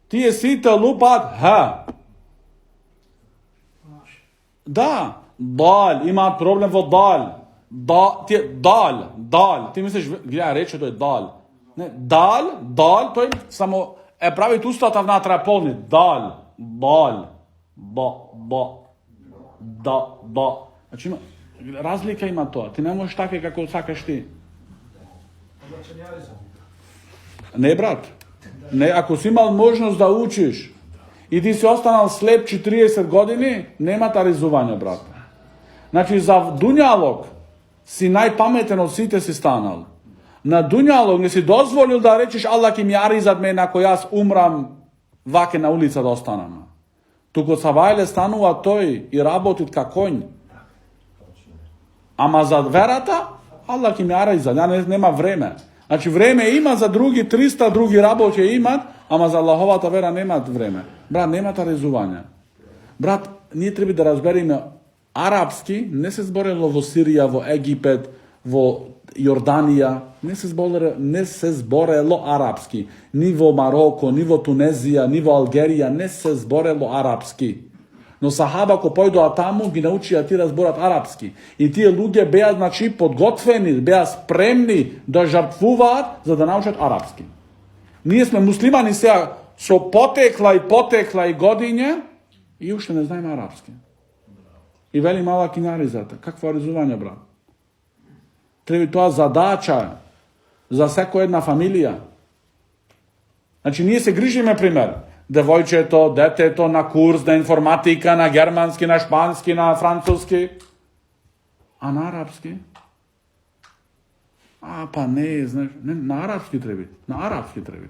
Ti je sita lupat ha. Da, dal, ima problem vo dal. Dal. Ti misliš, gdje reče to je dal. Ne, dal, to je samo, praviti ustatav treba polniti. Dal, ba. Znači, razlika ima to. Ti ne možeš takve kako sakaš ti. Не, брат. Не, ако си имал можност да учиш и ти си останал слеп 40 години, нема таризување, брат. Значи, за дуњалог си најпаметен од сите си станал. На дуњалог не си дозволил да речеш Аллах ќе ми аризат мене ако јас умрам ваке на улица да останам. Туку савајле станува тој и работит ка конј. Ама за верата, Аллах ќе ми аризат, ја нема време. Значи време има за други 300 други работи имат, ама за Аллаховата вера немат време. Брат, нема таризување. Брат, ние треба да разбереме арапски не се зборело во Сирија, во Египет, во Јорданија, не се зборело арапски. Ни во Мароко, ни во Тунезија, ни во Алгерија не се зборело арапски. Но сахаба ко појдоа таму ги научија ти да зборат арапски. И тие луѓе беа значи подготвени, беа спремни да жртвуваат за да научат арапски. Ние сме муслимани сега со потекла и годиња и уште не знаеме арапски. И вели мала кинаризата. Какво аризување, брат? Треба тоа задача за секоја една фамилија. Значи, ние се грижиме, пример, девојчето, детето на курс, на информатика, на германски, на шпански, на француски. А на арапски? Па не, знаеш, на арапски треба. На арапски треба.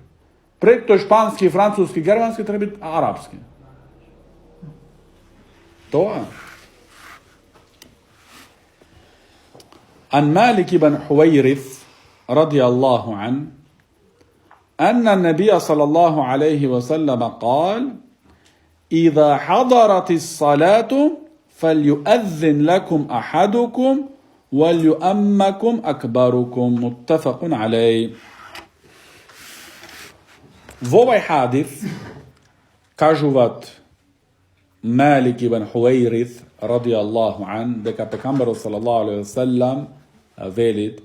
Пред тој шпански, француски, германски треба арапски. Тоа. عن مالك بن حويرث رضي الله عنه أن النبي صلى الله عليه وسلم قال: إذا حضرت الصلاة فليؤذن لكم أحدكم وليؤمكم أكبركم. متفق عليه. В овој хадис кажуваат Малик ибн Хувајрис радијаллаху ан дека пекамберот салаллаху алейхи ва селем велит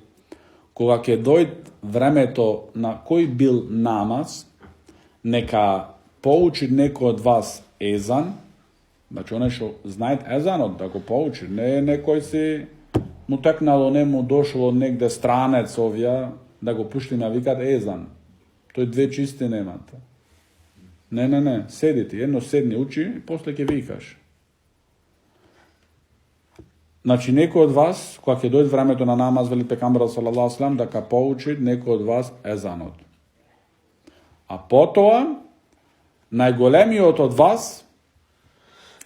кога ќе дојде времето на кој бил намаз, нека поучи некој од вас езан, значи оне што знаат езанот да го поучи, не некој си му текнало, не му дошло негде странец овја да го пушти на викат езан. Тој две чисти немате. Не, седите, едно седни учи и после ќе викаш. Значи, некој од вас, кога ќе дојде времето на намаз, вели пекамберот салаллаху алейхи ва селем, дека поучи некој од вас езанот. А потоа, најголемиот од вас,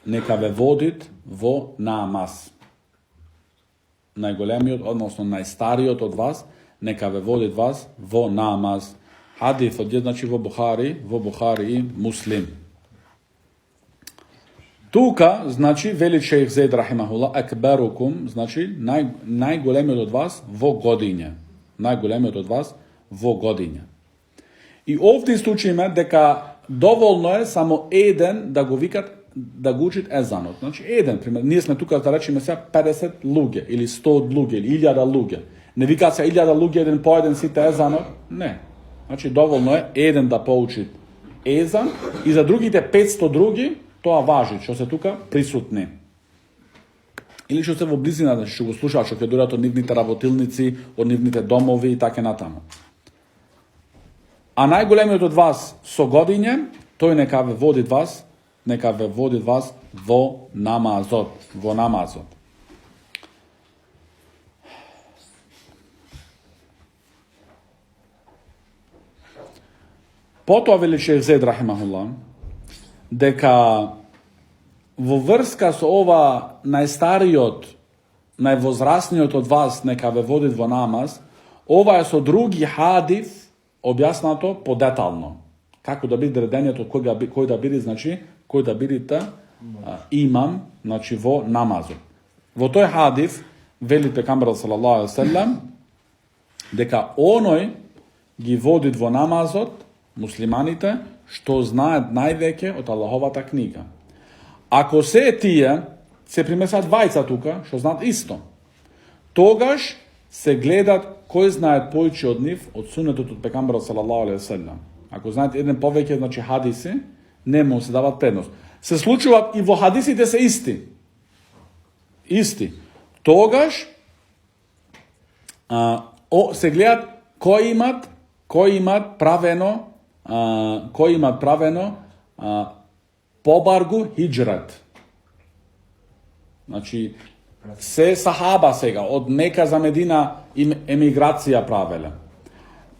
нека ве водит во намаз. Најголемиот, односно најстариот од вас, нека ве водит вас во намаз. Хадисот е, значи, во Бухари и Муслим. Тука, значи, вели шејх Зейд рахимахулла, акбарукум, значи, најголемиот од вас во годиња. Најголемиот од вас во годиња. И овде случиме дека доволно е само еден да го викат, да го учит езанот. Значи, еден, пример, ние сме тука да речеме сега 50 луѓе, или 100 луѓе, или 1000 луѓе. Не викат се 1000 луѓе, еден по еден сите езанот. Не. Значи, доволно е еден да поучи езан и за другите 500 други, тоа важи, што се тука присутни. Или што се во близина, значи, што го слушаат, што ќе дојдат од нивните работилници, од нивните домови и така натаму. А најголемиот од вас со годиње, тој нека ве водит вас во намазот. Потоа вели шејх Зейд рахимахулла дека во врска со ова најстариот, највозрасниот од вас нека ве водит во намаз, ова е со други хадис објаснато подетално. Како да биде редењето, кој да биде, значи, кој да бидете имам, значи, во намазот. Во тој хадис вели пекамберот салаллаху алейхи ва селем дека оној ги водит во намазот муслиманите што знаат највеќе од Аллаховата книга. Ако се тие, се примесат двајца тука, што знаат исто, тогаш се гледат кој знаат појче од нив од сунетот од пекамберот салаллаху алейхи ва селем. Ако знаат еден повеќе, значи хадиси, не му се дават предност. Се случуваат и во хадисите се исти. Тогаш се гледат koji imat praveno pobargu hijrat. Znači, se sahaba sega, od Meka za Medina emigracija pravele.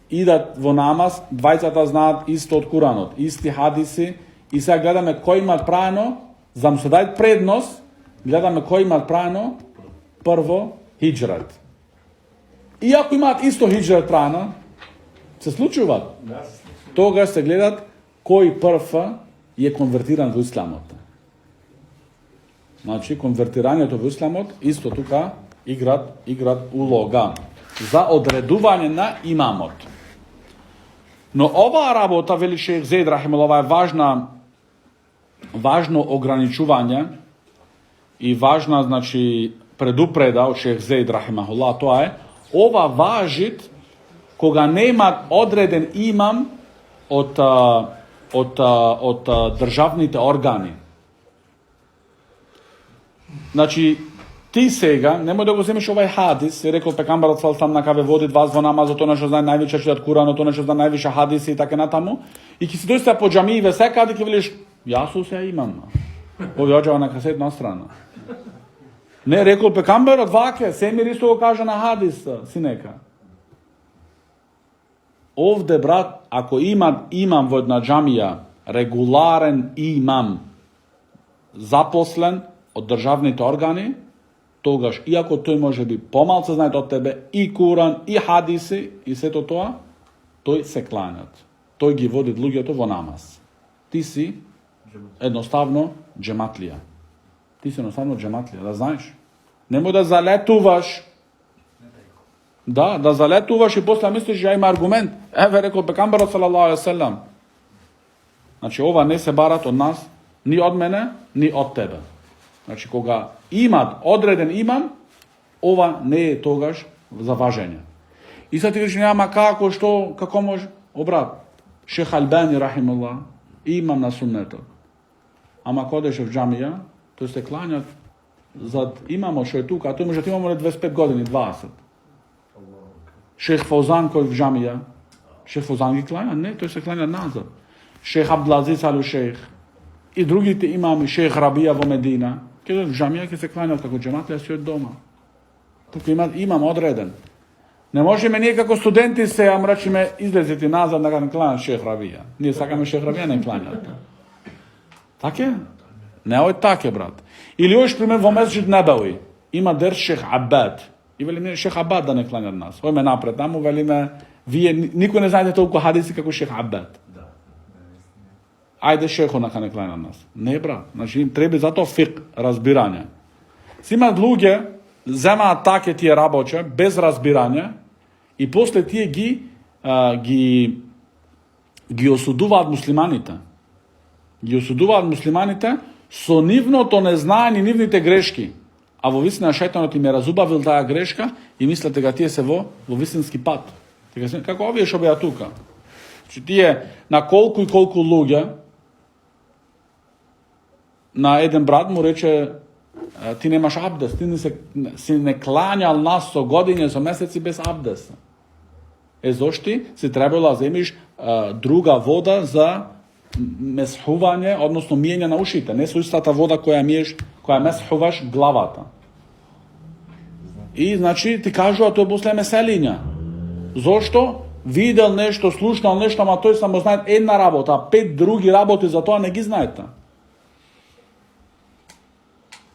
Idat vo namaz, dvajcata znat isto od Kuranot, isti hadisi, i sad gledame koji imat praveno, za mu se dajt prednost, gledame koji imat praveno, prvo hijrat. Iako imat isto hijrat praveno, se slučuva. Toga se gledat koji prva je konvertiran v islamot. Znači, konvertiranje to v islamot, isto tuka igrat uloga za odreduvanje na imamot. No ova rabota, veli šejh Zaid rahimahullah, je važno ograničuvanje i važna, znači, predupreda od šejh Zaid rahimahullah, to je, ova važit koga nema odreden imam od državnite organi. Znači, ti sega, nemoj da go zemiš ovaj hadis, je rekao Pekambar sam na kave vodi 2 zvonama, za to nešto zna najveća čitat Kurano, to nešto zna najviše hadisi i tako na tamo. I ki si doista po džamiji vesekad i ki veliš, ja su se imam. Ovi ođava na kasetna strana. Ne, rekao Pekambar od vake, Semir isto go kaže na hadis, sineka. Ovde, brat, ako imam vodna džamija, regularen imam, zaposlen od državnite organi, togaš, iako to može biti pomalce znajte od tebe, i Kuran, i hadisi, i sve to, to se klanjat. To gi vodi drugi to vo namaz. Ti si jednostavno džematlija. Da znaš. Nemoj da zaletuvaš. Da zaletuvaš i posle misliš ja ima argument. Evo je rekao Pekambar sallallahu alejhi ve sellem. Znači ova ne se barat od nas, ni od mene, ni od tebe. Znači koga odreden imam, ova ne je togaš za važenje. I sad ti vidiš njama kako, što, kako može. Obrat, šejh Albani rahimullah, imam na sunnetu. Ama kodeš v džamija, to se klanjat, zad imamo što je tu, a to može ti imamo 25 godini, 20. Šejh Fauzan koji v džamija, šejh Fauzan gi klanja? Ne, to se klanja nazad. Šejh Abdulaziz al-Šejh i drugi ti imami, šejh Rabija vo Medina, kada v džamija ki se klanja kako džematlija si od doma. Tako imam odreden. Ne može me nikako studenti se, ja mrači me izleziti nazad da ga ne klanja šejh Rabija. Nije saka me šejh Rabija ne klanja. Tak je? Ne, ovo je tak je, brat. Ili još primjer vo Mesdžid Nebavi, ima ders šejh Abad. I veli mi šejh Abad da ne klanja od nas. Ovo me napred tamo, veli me, niko ne znajte toliko hadisi kako šejh Abad. Ajde šeho neka ne klanja od nas. Ne, brat. Znači, treba zato fiqh, razbiranje. Sima dluge, zema take ti je raboče, bez razbiranja, i posle tije gi osuduvat muslimanite. Gi osuduvat muslimanite, so nivno to ne zna ni nivnite greški. A vo visna šajtano ti me razubavil taja greška i mislite ga tije se vo visinski pat. Kako ovdje je šobeja tuka? Znači ti je na kolku i kolku luge, na jedan brat mu reče, ti nemaš abdest, ti si ne klanjal nas so godine, so meseci bez abdesta. Zošti si trebala zemiš druga voda za meshuvanje, odnosno mijenja na ušite. Ne su ista ta voda koja meshuvaš glavata. I znači ti kažu, a to je posle meselinja. Zašto? Videl nešto, slušnal nešto, ma to je samo znajte jedna rabota, 5 drugi raboti za to ne gi znajte.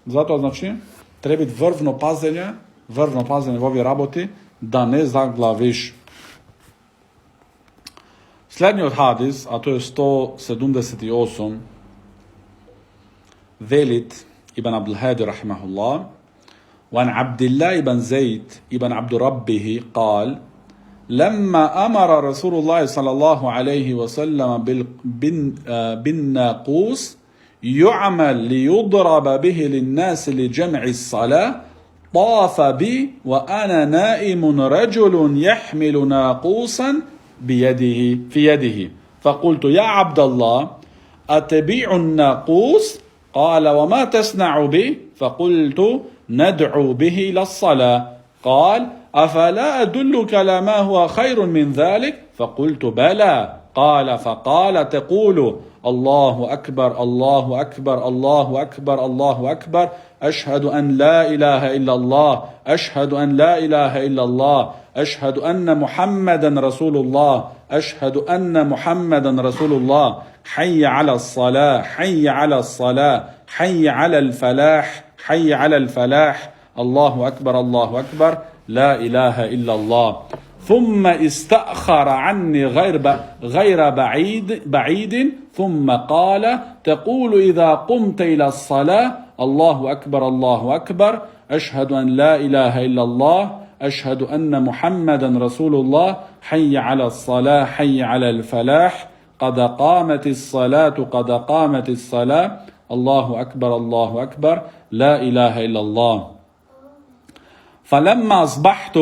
Zato znači treba biti vrvno pazenje v ovoj raboti, da ne zaglaviš. Slednji od hadis, a to je 178, Velid ibn Abdul Hadi rahimahullah, وعن عبد الله بن زيد بن عبد ربه قال لما أمر رسول الله صلى الله عليه وسلم بالناقوس يعمل ليضرب به للناس لجمع الصلاة طاف بي وأنا نائم رجل يحمل ناقوسا في يده فقلت يا عبد الله أتبيع الناقوس قال وما تصنع به فقلت ندعو به إلى الصلاة قال أفلا أدلك على ما هو خير من ذلك فقلت بلى قال فقال تقول الله أكبر الله أكبر الله أكبر الله أكبر أشهد أن لا إله إلا الله أشهد أن لا إله إلا الله أشهد أن محمدا رسول الله أشهد أن محمدا رسول الله حي على الصلاة حي على الصلاة حي على الفلاح حي على الفلاح الله أكبر الله أكبر لا إله إلا الله ثم استأخر عني غير بعيد ثم قال تقول إذا قمت إلى الصلاة الله أكبر الله أكبر أشهد أن لا إله إلا الله أشهد أن محمدا رسول الله حي على الصلاة حي على الفلاح قد قامت الصلاة قد قامت الصلاة الله أكبر الله أكبر لا إله إلا الله فلما أصبحت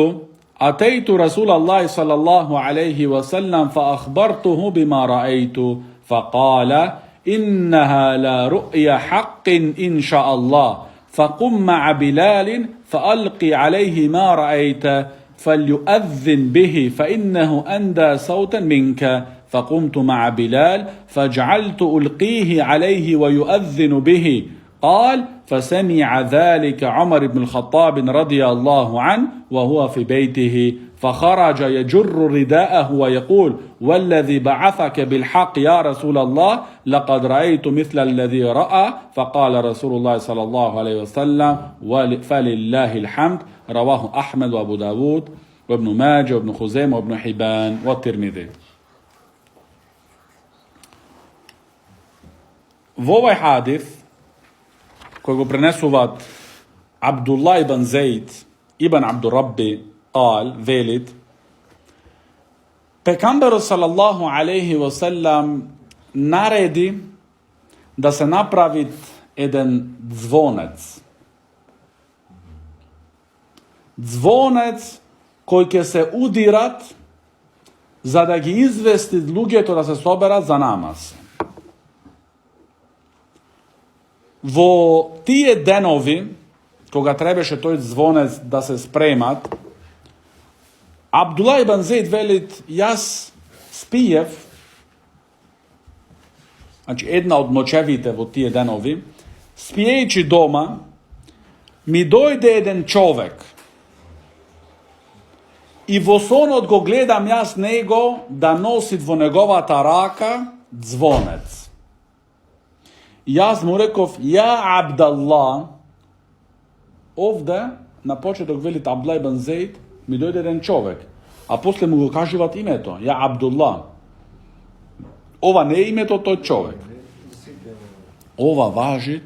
أتيت رسول الله صلى الله عليه وسلم فأخبرته بما رأيت فقال إنها لا رؤيا حق إن شاء الله فقم مع بلال فألقي عليه ما رأيت فليؤذن به فإنه أندى صوتا منك فقمت مع بلال فجعلت ألقيه عليه ويؤذن به قال فسمع ذلك عمر بن الخطاب رضي الله عنه وهو في بيته فخرج يجر رداءه ويقول والذي بعثك بالحق يا رسول الله لقد رأيت مثل الذي رأى فقال رسول الله صلى الله عليه وسلم فلله الحمد رواه أحمد وأبو داود وابن ماجه وابن خزيمة وابن حبان والترمذي. V ovaj hadith koji go prenesuvat Abdullah ibn Zaid ibn Abdurrabbi qal velit Pejgamberu sallallahu alaihi wasallam naredi da se napravi jedan zvonec. Zvonec koji će se udirat za da gi izvesti lugeto da se sobera za namaz. Vo tije denovi, koga trebeše toj zvonec da se spremat, Abdullah ibn Zaid velit, jas spijev, znači jedna od noćevite vo tije denovi, spijeći doma, mi dojde jedan čovek i vo sonot go gledam jas nego da nosi vo njegova taraka zvonec. Ja mu rekao, ja Abdallah, ovdje na početok velit Abdullah ibn Zaid, mi dojde jedan čovek, a posle mu go kažuvat ime to, ja Abdullah. Ova ne ime to, to je čovek. Ova važi,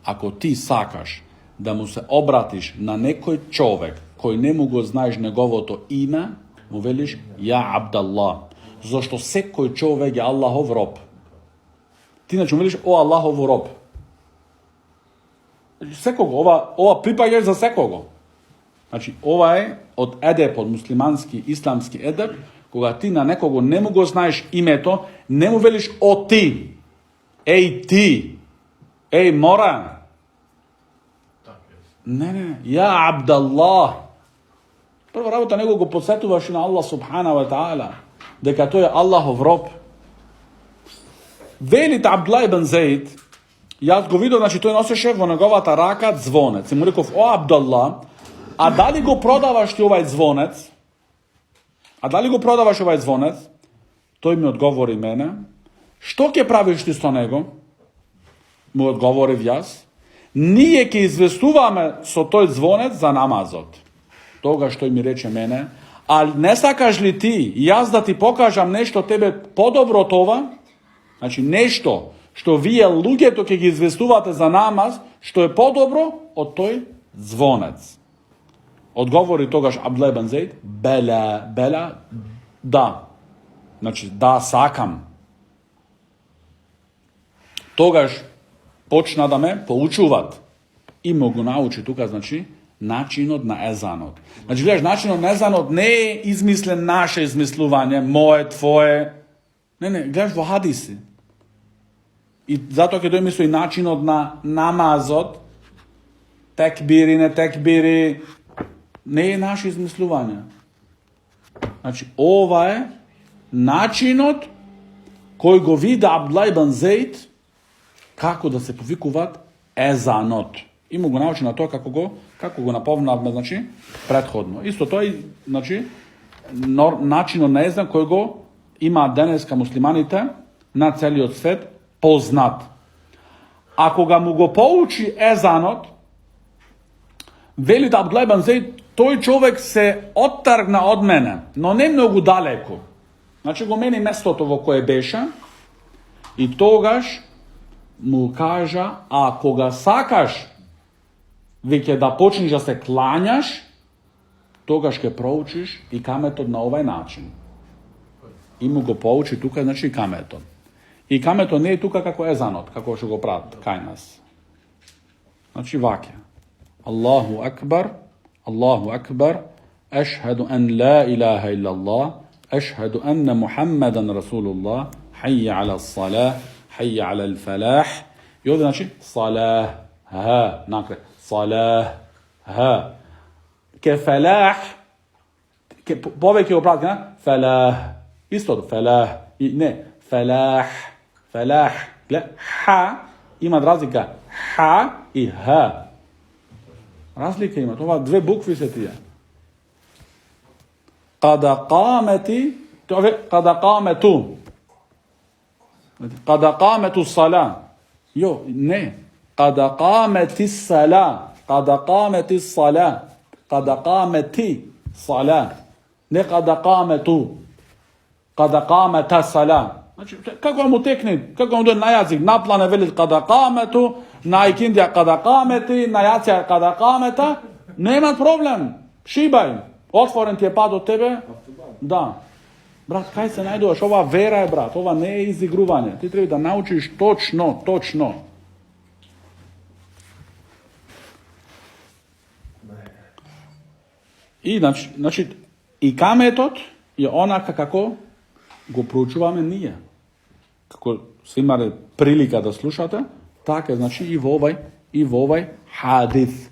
ako ti sakaš da mu se obratiš na nekoj čovek koji ne mogu znaš njegovo to ime, mu veliš, ja Abdallah. Zašto sekoj čovek je Allahov rob. Ti znači mu veliš, o Allahov rob. Sekogo, ova pripajaš za sekogo. Znači, ova je od edep, od muslimanski, islamski edep, koga ti na nekogo ne mogu znaš ime to, ne mu veliš o ti. Ej ti. Ej moran. Ne, ja Abdallah. Prva rabota nego go podsjetuvaš na Allah subhanahu wa ta'ala, deka to je Allahov rob. Velit Abdullah ibn Zaid, ja go vidio, znači to je nosiše vo njegova taraka zvonec. I mu rekao, o Abdullah, a da li go prodavaš ti ovaj zvonec? A da li go prodavaš ovaj zvonec? To mi odgovori mene. Što ke praviš ti s to nego? Mu odgovori jas. Nije ke izvestuva me so toj zvonec za namazot. Toga što mi reče mene. Ali ne sakaš li ti, jas da ti pokažam nešto tebe podobro tova? Znači nešto što vi lugeto ke gi izvestuvate za namaz, što je podobro od toj zvonec. Odgovori togaš Abdullah ibn Zaid, bela, da. Znači, da sakam. Togaš počna da me poučuvat. I mogu naučiti tuka, znači, načinot na ezanot. Znači, gledaš, načinot na ezanot ne je izmislen naše izmisluvanje, moje, tvoje. Ne, gledaš vo hadisi. I zato kada je mislio i načinot na namazot, tekbiri, ne tekbiri, Не е наше измислување. Значи, ова е начинот кој го вида Абдулла ибн Зейд како да се повикуваат езанот. И му го научи на тоа како го наповнавме, значи, предходно. Исто тоа и, значи, начинот на езан кој го има денеска муслиманите на целиот свет познат. А кога му го поучи езанот, вели Абдулла ибн Зейд, тој човек се оттаргна од мене, но не многу далеко. Значи го мени местото во кое беше и тогаш му кажа, а кога сакаш веќе да почнеш да се клањаш, тогаш ќе проучиш и каметот на овај начин. И му го поучи тука, значи и каметот. И каметот не е тука како езанот, како што го прават кај нас. Значи ваќе. Аллаху акбар, ешхеду ан ла илаха илла Allah, ешхеду анна Мухаммедан Расулулlah, хайя аля салах, хайя аля фалах. И овде, значи, салах, накрај, салах, ке фалах, повеќе го прават, фалах, истото, фалах, не, фалах, ха, има разлика, ха и ха. Разлика има, това две букви се тие. Када камету сала. Йо, не. Када камети сала. Када камети сала. Када камети сала. Не када камету. Када камета сала. Значи, како му текне, како му дојде на јазик, на плане вели када камету, на икиндија када камети, на јација када камета, нема проблем. Шибај. Отворен ти е пат од тебе? Да. Брат, кај се најдуваш? Ова вера е, брат. Ова не е изигрување. Ти треба да научиш точно. И, значи, и каметот е онака како го проучуваме ние. Како се имале прилика да слушате, така, значи, и во овај хадис.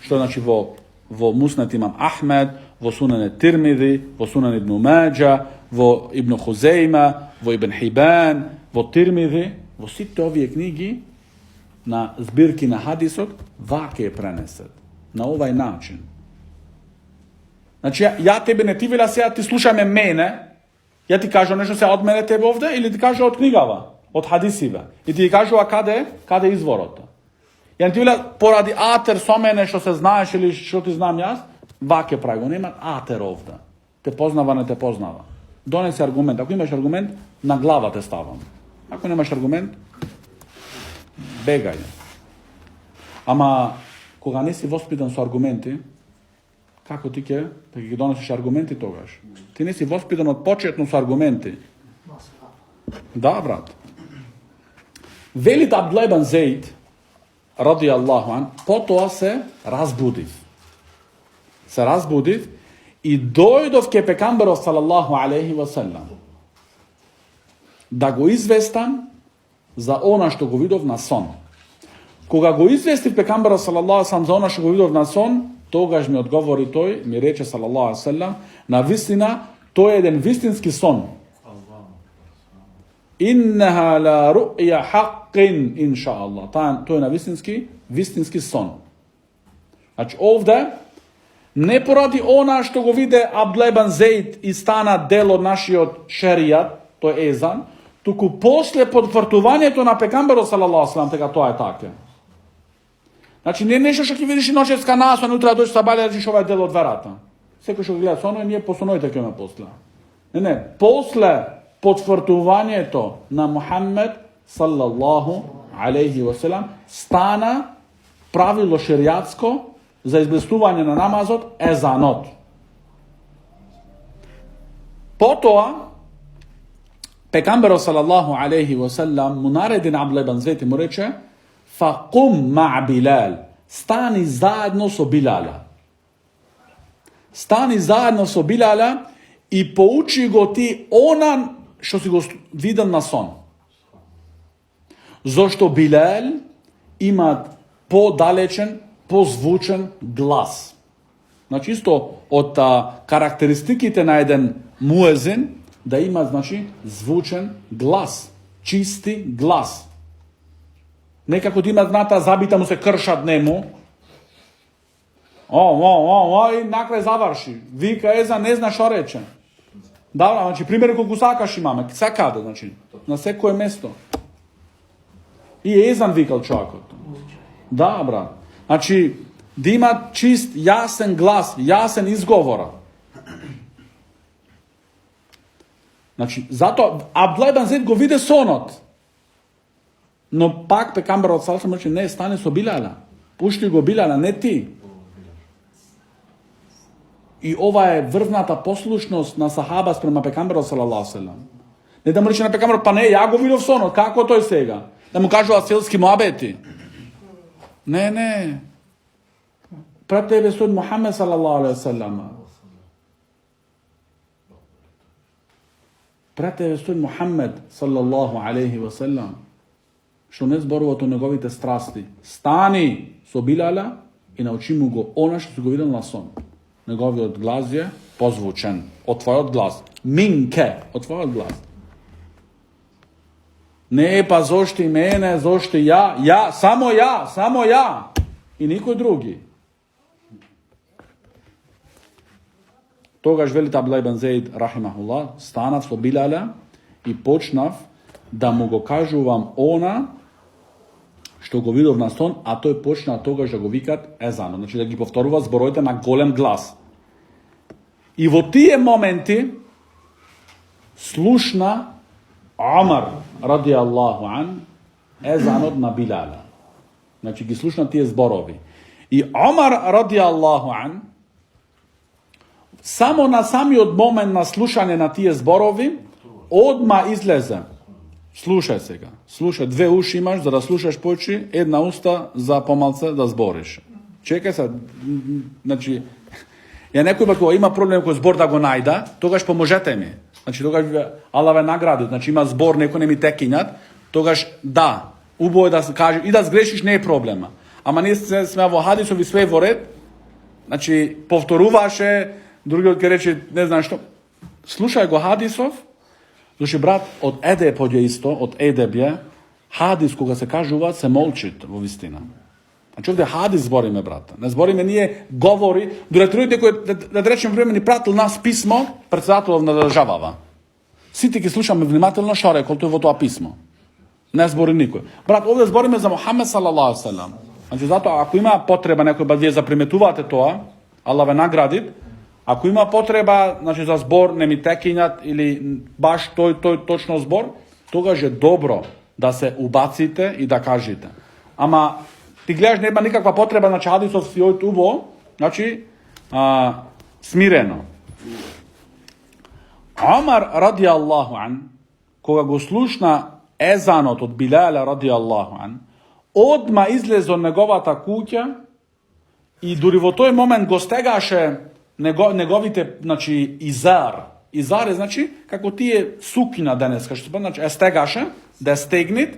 Што значи во Муснед имам Ахмед, во Сунан Тирмизи, во Сунан Ибн Маџа, во Ибн Хузейма, во Ибн Хибан, во Тирмизи, во сите овие книги на збирки на хадисот, ваќе е пренесет. На овај начин. Значи, ја тебе не ти вела сега, ти слушаме мене, ја ти кажа нешто се од мене тебе овде, или ти кажа од книгава, од хадисиве. И ти кажува каде е изворот. Ја не ти вела поради атер со мене што се знаеш или што ти знам јас, ваќе прави го, нема атер овде. Те познава, не те познава. Донеси аргумент. Ако имаш аргумент, на глава те ставам. Ако немаш аргумент, бегај. Ама, кога не си воспитан со аргументи, како ти ќе ги донесиш аргументи тогаш? Ти не си воспитан од почетно со аргументи. Да, брат. Велит Абдулла ибн Зейд, ради Аллаху ан, потоа се разбудив и дојдов ке пекамберот салаллаху алейхи ва саллам да го известам за она што го видов на сон. Кога го известив пекамберот салаллаху алейхи ва саллам за она што го видов на сон, тогаш ми одговори тој, ми рече салаллаху алейхи ва саллам, на вистина тој е еден вистински сон. Иннаха ла ру'ја хаққин, инша Аллах. Тој е на вистински сон. Значи, овде, не поради она што го виде Абдулла ибн Зейд и стана дел од нашиот шеријат, тој е езан, туку после потврдувањето на пекамберот салаллаху алейхи ва саллам, дека тоа е така. Значи, не нешто што ќе видиш и ночевска насван, утре дојдеш сабајле, речиш ова е дел од верата. Секој што го гледа соној, ние по сонојте ќе ме после. Не, после потврдувањето на Мухаммед салаллаху алейхи ва салам стана правило шеријатско за известување на намазот езанот. Потоа пекамберот салаллаху алейхи ва салам му нареди на Абдулла ибн Зейд и му рече: "Факум ма Билал", стани заедно со Билала. Стани заедно со Билала и поучи го ти она што си го видел на сон. Зошто Билал има подалечен pozvučen glas. Znači isto od karakteristikite na jedan muezin da ima znači zvučen glas, čisti glas. Nekako ti ima znata zabita mu se kršat nemu. I na kraj završi. Vika ezan, ne zna što reče. Dobro, znači primjer koliko sakaš imame, sakada, znači, na sve koje mjesto. I ezan vikal čovjek. Da, brat. Znači, da ima čist, jasen glas, jasen izgovora. Znači, zato Abdullah ibn Zaid go vide sonot. No pak Pekamber od Salsa reče, ne, stane so Bilala. Pušti go Bilala, ne ti. I ova je vrznata poslušnost na sahaba sprema Pekamberu sallallahu sallam. Ne da mu reče na Pekamberu, pa ne, ja go vidio sonot, kako to je svega? Da mu kažu asilski muabeti. Ne. Pred tebe stoji Muhammed sallallahu alaihi sallam. Pred tebe stoji Muhammed sallallahu alaihi wa sallam. Što ne zborovati o njegovite strasti. Stani so Bilala i nauči mu go ono što su go vidjeli na son. Njegovi odglas je pozvučen. Od tvoj odglas. Minke. Od tvoj odglas. Ne pa zošti mene, zošti ja, samo ja. I niko drugi. Togaž velita Abdullah ibn Zaid, rahimahullah, stanav so Bilala i počnav da mu go kažu vam ona što go vidov na son, a to je počna togaž da go vikat ezano. Znači da gi povtorува zborojte na golem glas. I vo tije momenti slušna Omar radijallahu an ezanot na Bilala. Znači gi slušna tije zborovi. I Omar radijallahu an samo na sami od moment na slušanje na tije zborovi odma izleze. Slušaj se ga. Slušaj, dve uši imaš da slušaš poči, jedna usta za pomalce da zboriš. Čekaj sad, znači, ja nekoj ko ima problem koji zbor da go najda, togaž pomožete mi. Znači, togaž Allah ve nagradi, znači ima zbor, neko ne mi tekinjat, togaž da, uboj da kaže, i da zgrešiš, ne je problema. Ama nije sme vo hadisovi sve voret, znači, povtoruvaše, drugi od kje reče, ne znam što, slušaj go hadisov, znači, brat, od edeb je isto, od edeb je, hadis koga se kaže uvat, se molčit u istina. Znači ovdje hadis zbori me, brata. Ne zbori me, nije govori, ljudi koji, da rečem vremeni, pratil nas pismo, predsjedatelov nadržavava. Svi ti ki slušamo vнимателно što rekao, to je vo to pismo. Ne zbori niko. Brat, ovdje zbori me za Muhammed sallallahu sallam. Znači zato, ako ima potreba nekoj badje zaprimetuvate to, Allah ve nagradit, ako ima potreba, znači za zbor, ne mi tekinjat ili baš to točno zbor, toga je dobro da se ubacite i da kažete. Ama ti gledaš, nema nikakva potreba, znači hadisov si ojt ubo, znači smireno. Omar radijallahu an, koga go slušna ezanot od Bilala radijallahu an, odma izlezo njegovata kuća i durivo toj moment go stegaše njegovite, znači, izar. Izar je, znači, kako ti je sukina danes, znači, stegaše, da je stegnit.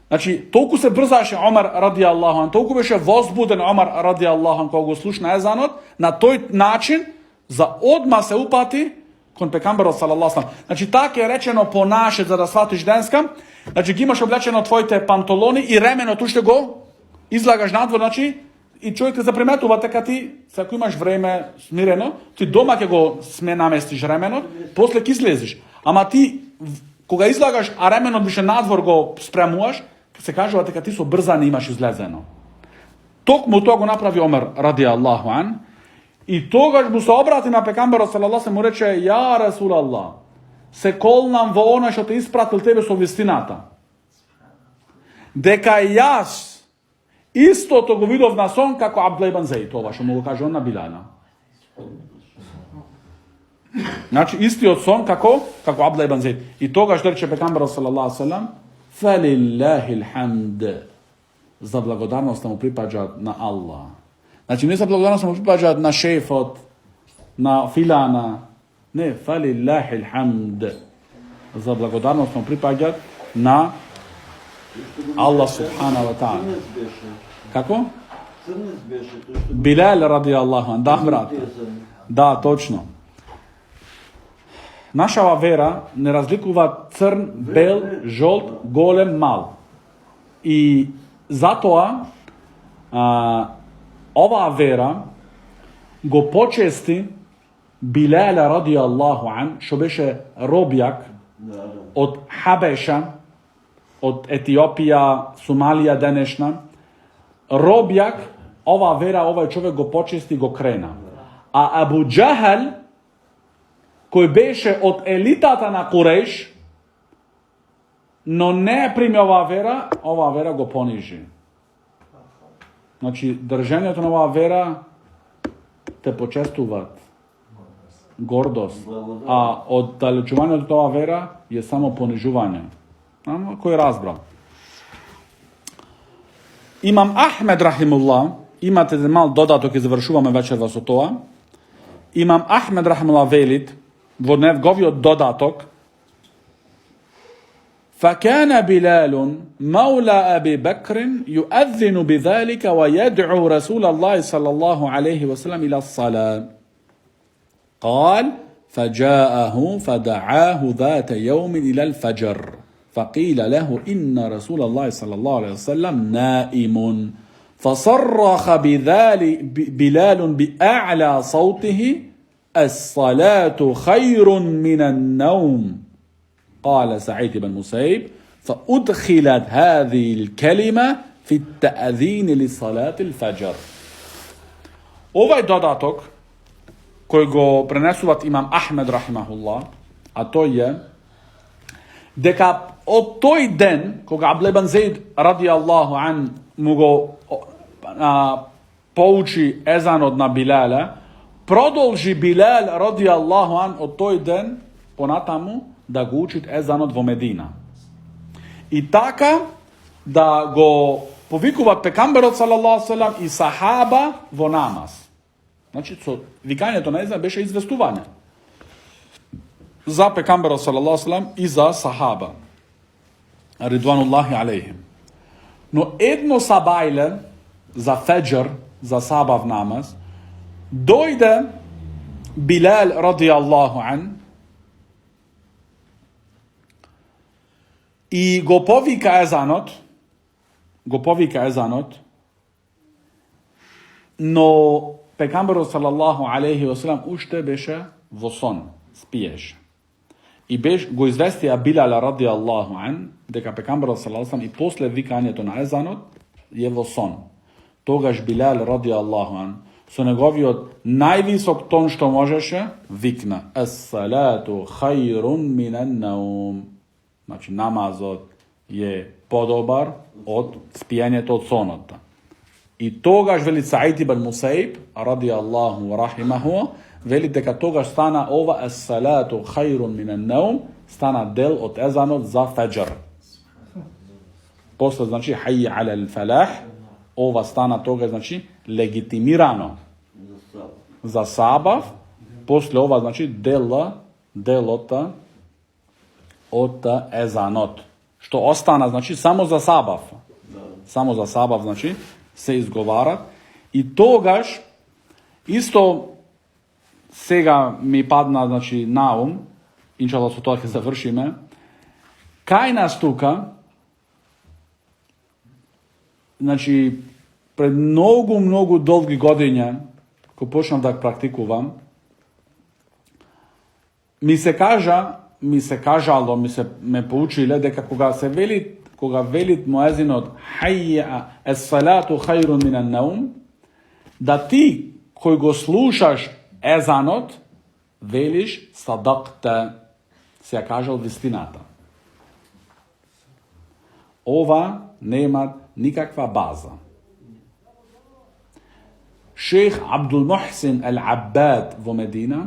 Znači, toliko se brzaše Omar radijallahu an, toliko beše vozbuden Omar radijallahu an, koga slušna ezanot, na toj način, za odma se upati kon Pekambera sallallahu sallam. Znači, tako je rečeno ponaše, za da shvatiš denska, znači, imaš oblečeno tvojte pantoloni i remeno, tu što go izlagaš nadvor, znači, i čovjek te zaprimetuvate kad ti, ako imaš vreme smireno, ti doma ke go sme namestiš remeno, posle ki izleziš. Ama ti, koga izlagaš, a remeno više nadvor go spremuaš, se kaže kad ti so brzani imaš izlezeno. Tok mu toga napravi Omer radijallahu an, i togaž mu se obrati na Pekambera sallallahu sallam, mu reče, ja Rasulallah, se kol nam vo ono što te ispratil tebe su vistinata. Deka jas isto to go vidov na son kako Abdullah ibn Zaid, to vaše mogu kaže on na Bilana. Znači isti od son kako Abdullah ibn Zaid. I toga što reče Pekambera sallallahu sallam, falillahi alhamd, za blagodarnost mu pripađa na Allah. Znači ne za blagodarnost mu pripađa na šefot, na filana, ne, falillahi alhamd, za blagodarnost mu pripađa na Allah subhanahu wa ta'ala. Kako? Crnac беше, то što... Bilal radijallahu an, da brate. Da, točno. Naša ova vera ne razlikува crn, bel, žolt, golem, mal. I zato ova vera go počesti Bilal radijallahu an, što beše robjak od Habeša, od Etiopija, Somalija današnja. Robjak, ova vera, ovaj čovjek go počesti, go krena. A Abu Džahal, koji beše od elitata na Kurejš, no ne primi ova vera go poniži. Znači, držanje to ova vera te počestuvat. Gordost. A od dalečuvanja od ova vera je samo ponižuvanje. Koji je razbral. Imam Ahmed rahimullah, imate mal dodatok i završuvamo večeras o toa. Imam Ahmed rahimullah velit, vodnev govio dodatok, فكان بلال مولى أبي بكر يؤذن بذلك ويدعو رسول الله صلى الله عليه وسلم إلى الصلاة. قال فجاءه فدعاه ذات يوم إلى الفجر فقيل له إن رسول الله صلى الله عليه وسلم نائم فصرخ بلال بأعلى صوته الصلاة خير من النوم. قال سعيد بن مسيب فأدخلت هذه الكلمة في التأذين لصلاة الفجر. Ovaj dodatok koji go prenesuvat imam Ahmed rahimahullah, a to je deka od toj den koga Abdullah ibn Zaid radijallahu an mu go pouči ezan od na Bilala, prodolži Bilal radijallahu an od toj den ponatamu da go učit ezanot vo Medina. I taka da go povikuvat pekamberot sallallahu sallam i sahaba vo namaz. Znači, vikanje to ne znam, beše izvestuvanje. Za pekamberot sallallahu sallam i za sahaba. Ridvanullahi alaihim. No edno sabajle za fajr, za sabav namaz, dojde Bilal radijallahu an i go povika ezanot, no pekamberu sallallahu alaihi wasallam ušte beše voson, spiješ. I go izvestija Bilala radijallahu an, deka pekamberu sallallahu alaihi wasallam i posle vikanje to na ezanot je voson. Togaž Bilal radijallahu an, so njegovi od najvisok ton što možeše, vikna as-salatu khayrun minan naum. Znači, namazot je podobar od spijanja tog sonota. I togaž veli Sa'id ibn Musaib, radijallahu rahimahu, veli deka togaž stana ova as-salatu khayrun minan naum, stana del od ezanot za fajr. Posle, znači, hayy ala al-falah, ova stana toga, znači, legitimirano za sabav, posle ova, znači, delota od ezanot. Što ostana, znači, samo za sabav. Samo za sabav, znači, se izgovara. I togaž, isto, sega mi padna, znači, na inšallah su to završime, kaj nas tuka, znači, pred mnogo dolgi godinja, ko počnem da praktikujem, me poučile, deka koga velit muezin od hayya as-salatu khayrun minan naum, da ti koji go slušaš ezanot, veliš sadaqta, se kaže od istinata. Ova nema nikakva baza. Šejh Abdul Muhsin al-Abbad vo Medina,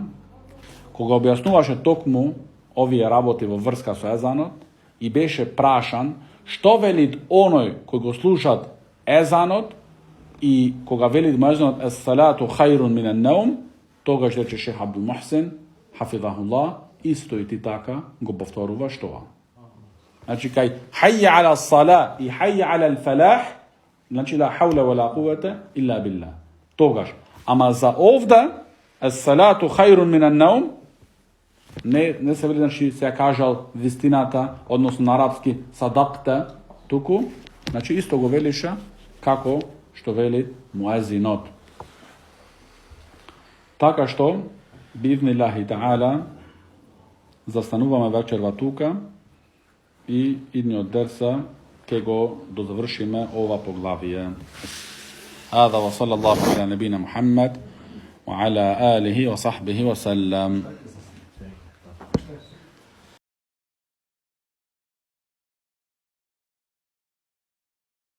koga objasnuvaše tokmu ovije raboti vo vrska su ezanot, i beše prašan, što velit onoj koji go slušat ezanot i koga velit muezinot as-salatu khayrun minan naum, toga što će šejh Abdul Muhsin, hafidahullah, isto i ti taka go povtoruva što. Znači, kaj hayya ala salah i hayya ala al-falah, Znači, la hawla wa la quvata illa billah. Togaš. Ama za ovda, as-salatu khairun minan naum, ne se veli, znači, se kažal vistinata, odnosno na arapski sadaqta, tuku, znači, isto go veliša, kako što veli muazinot. Така što, bi'idhnillahi ta'ala, zastanuvamo večerva tuka i idni od dersa, kego dozavršime ova poglavije. هذا وصلى الله على نبينا محمد وعلى آله وصحبه وسلم.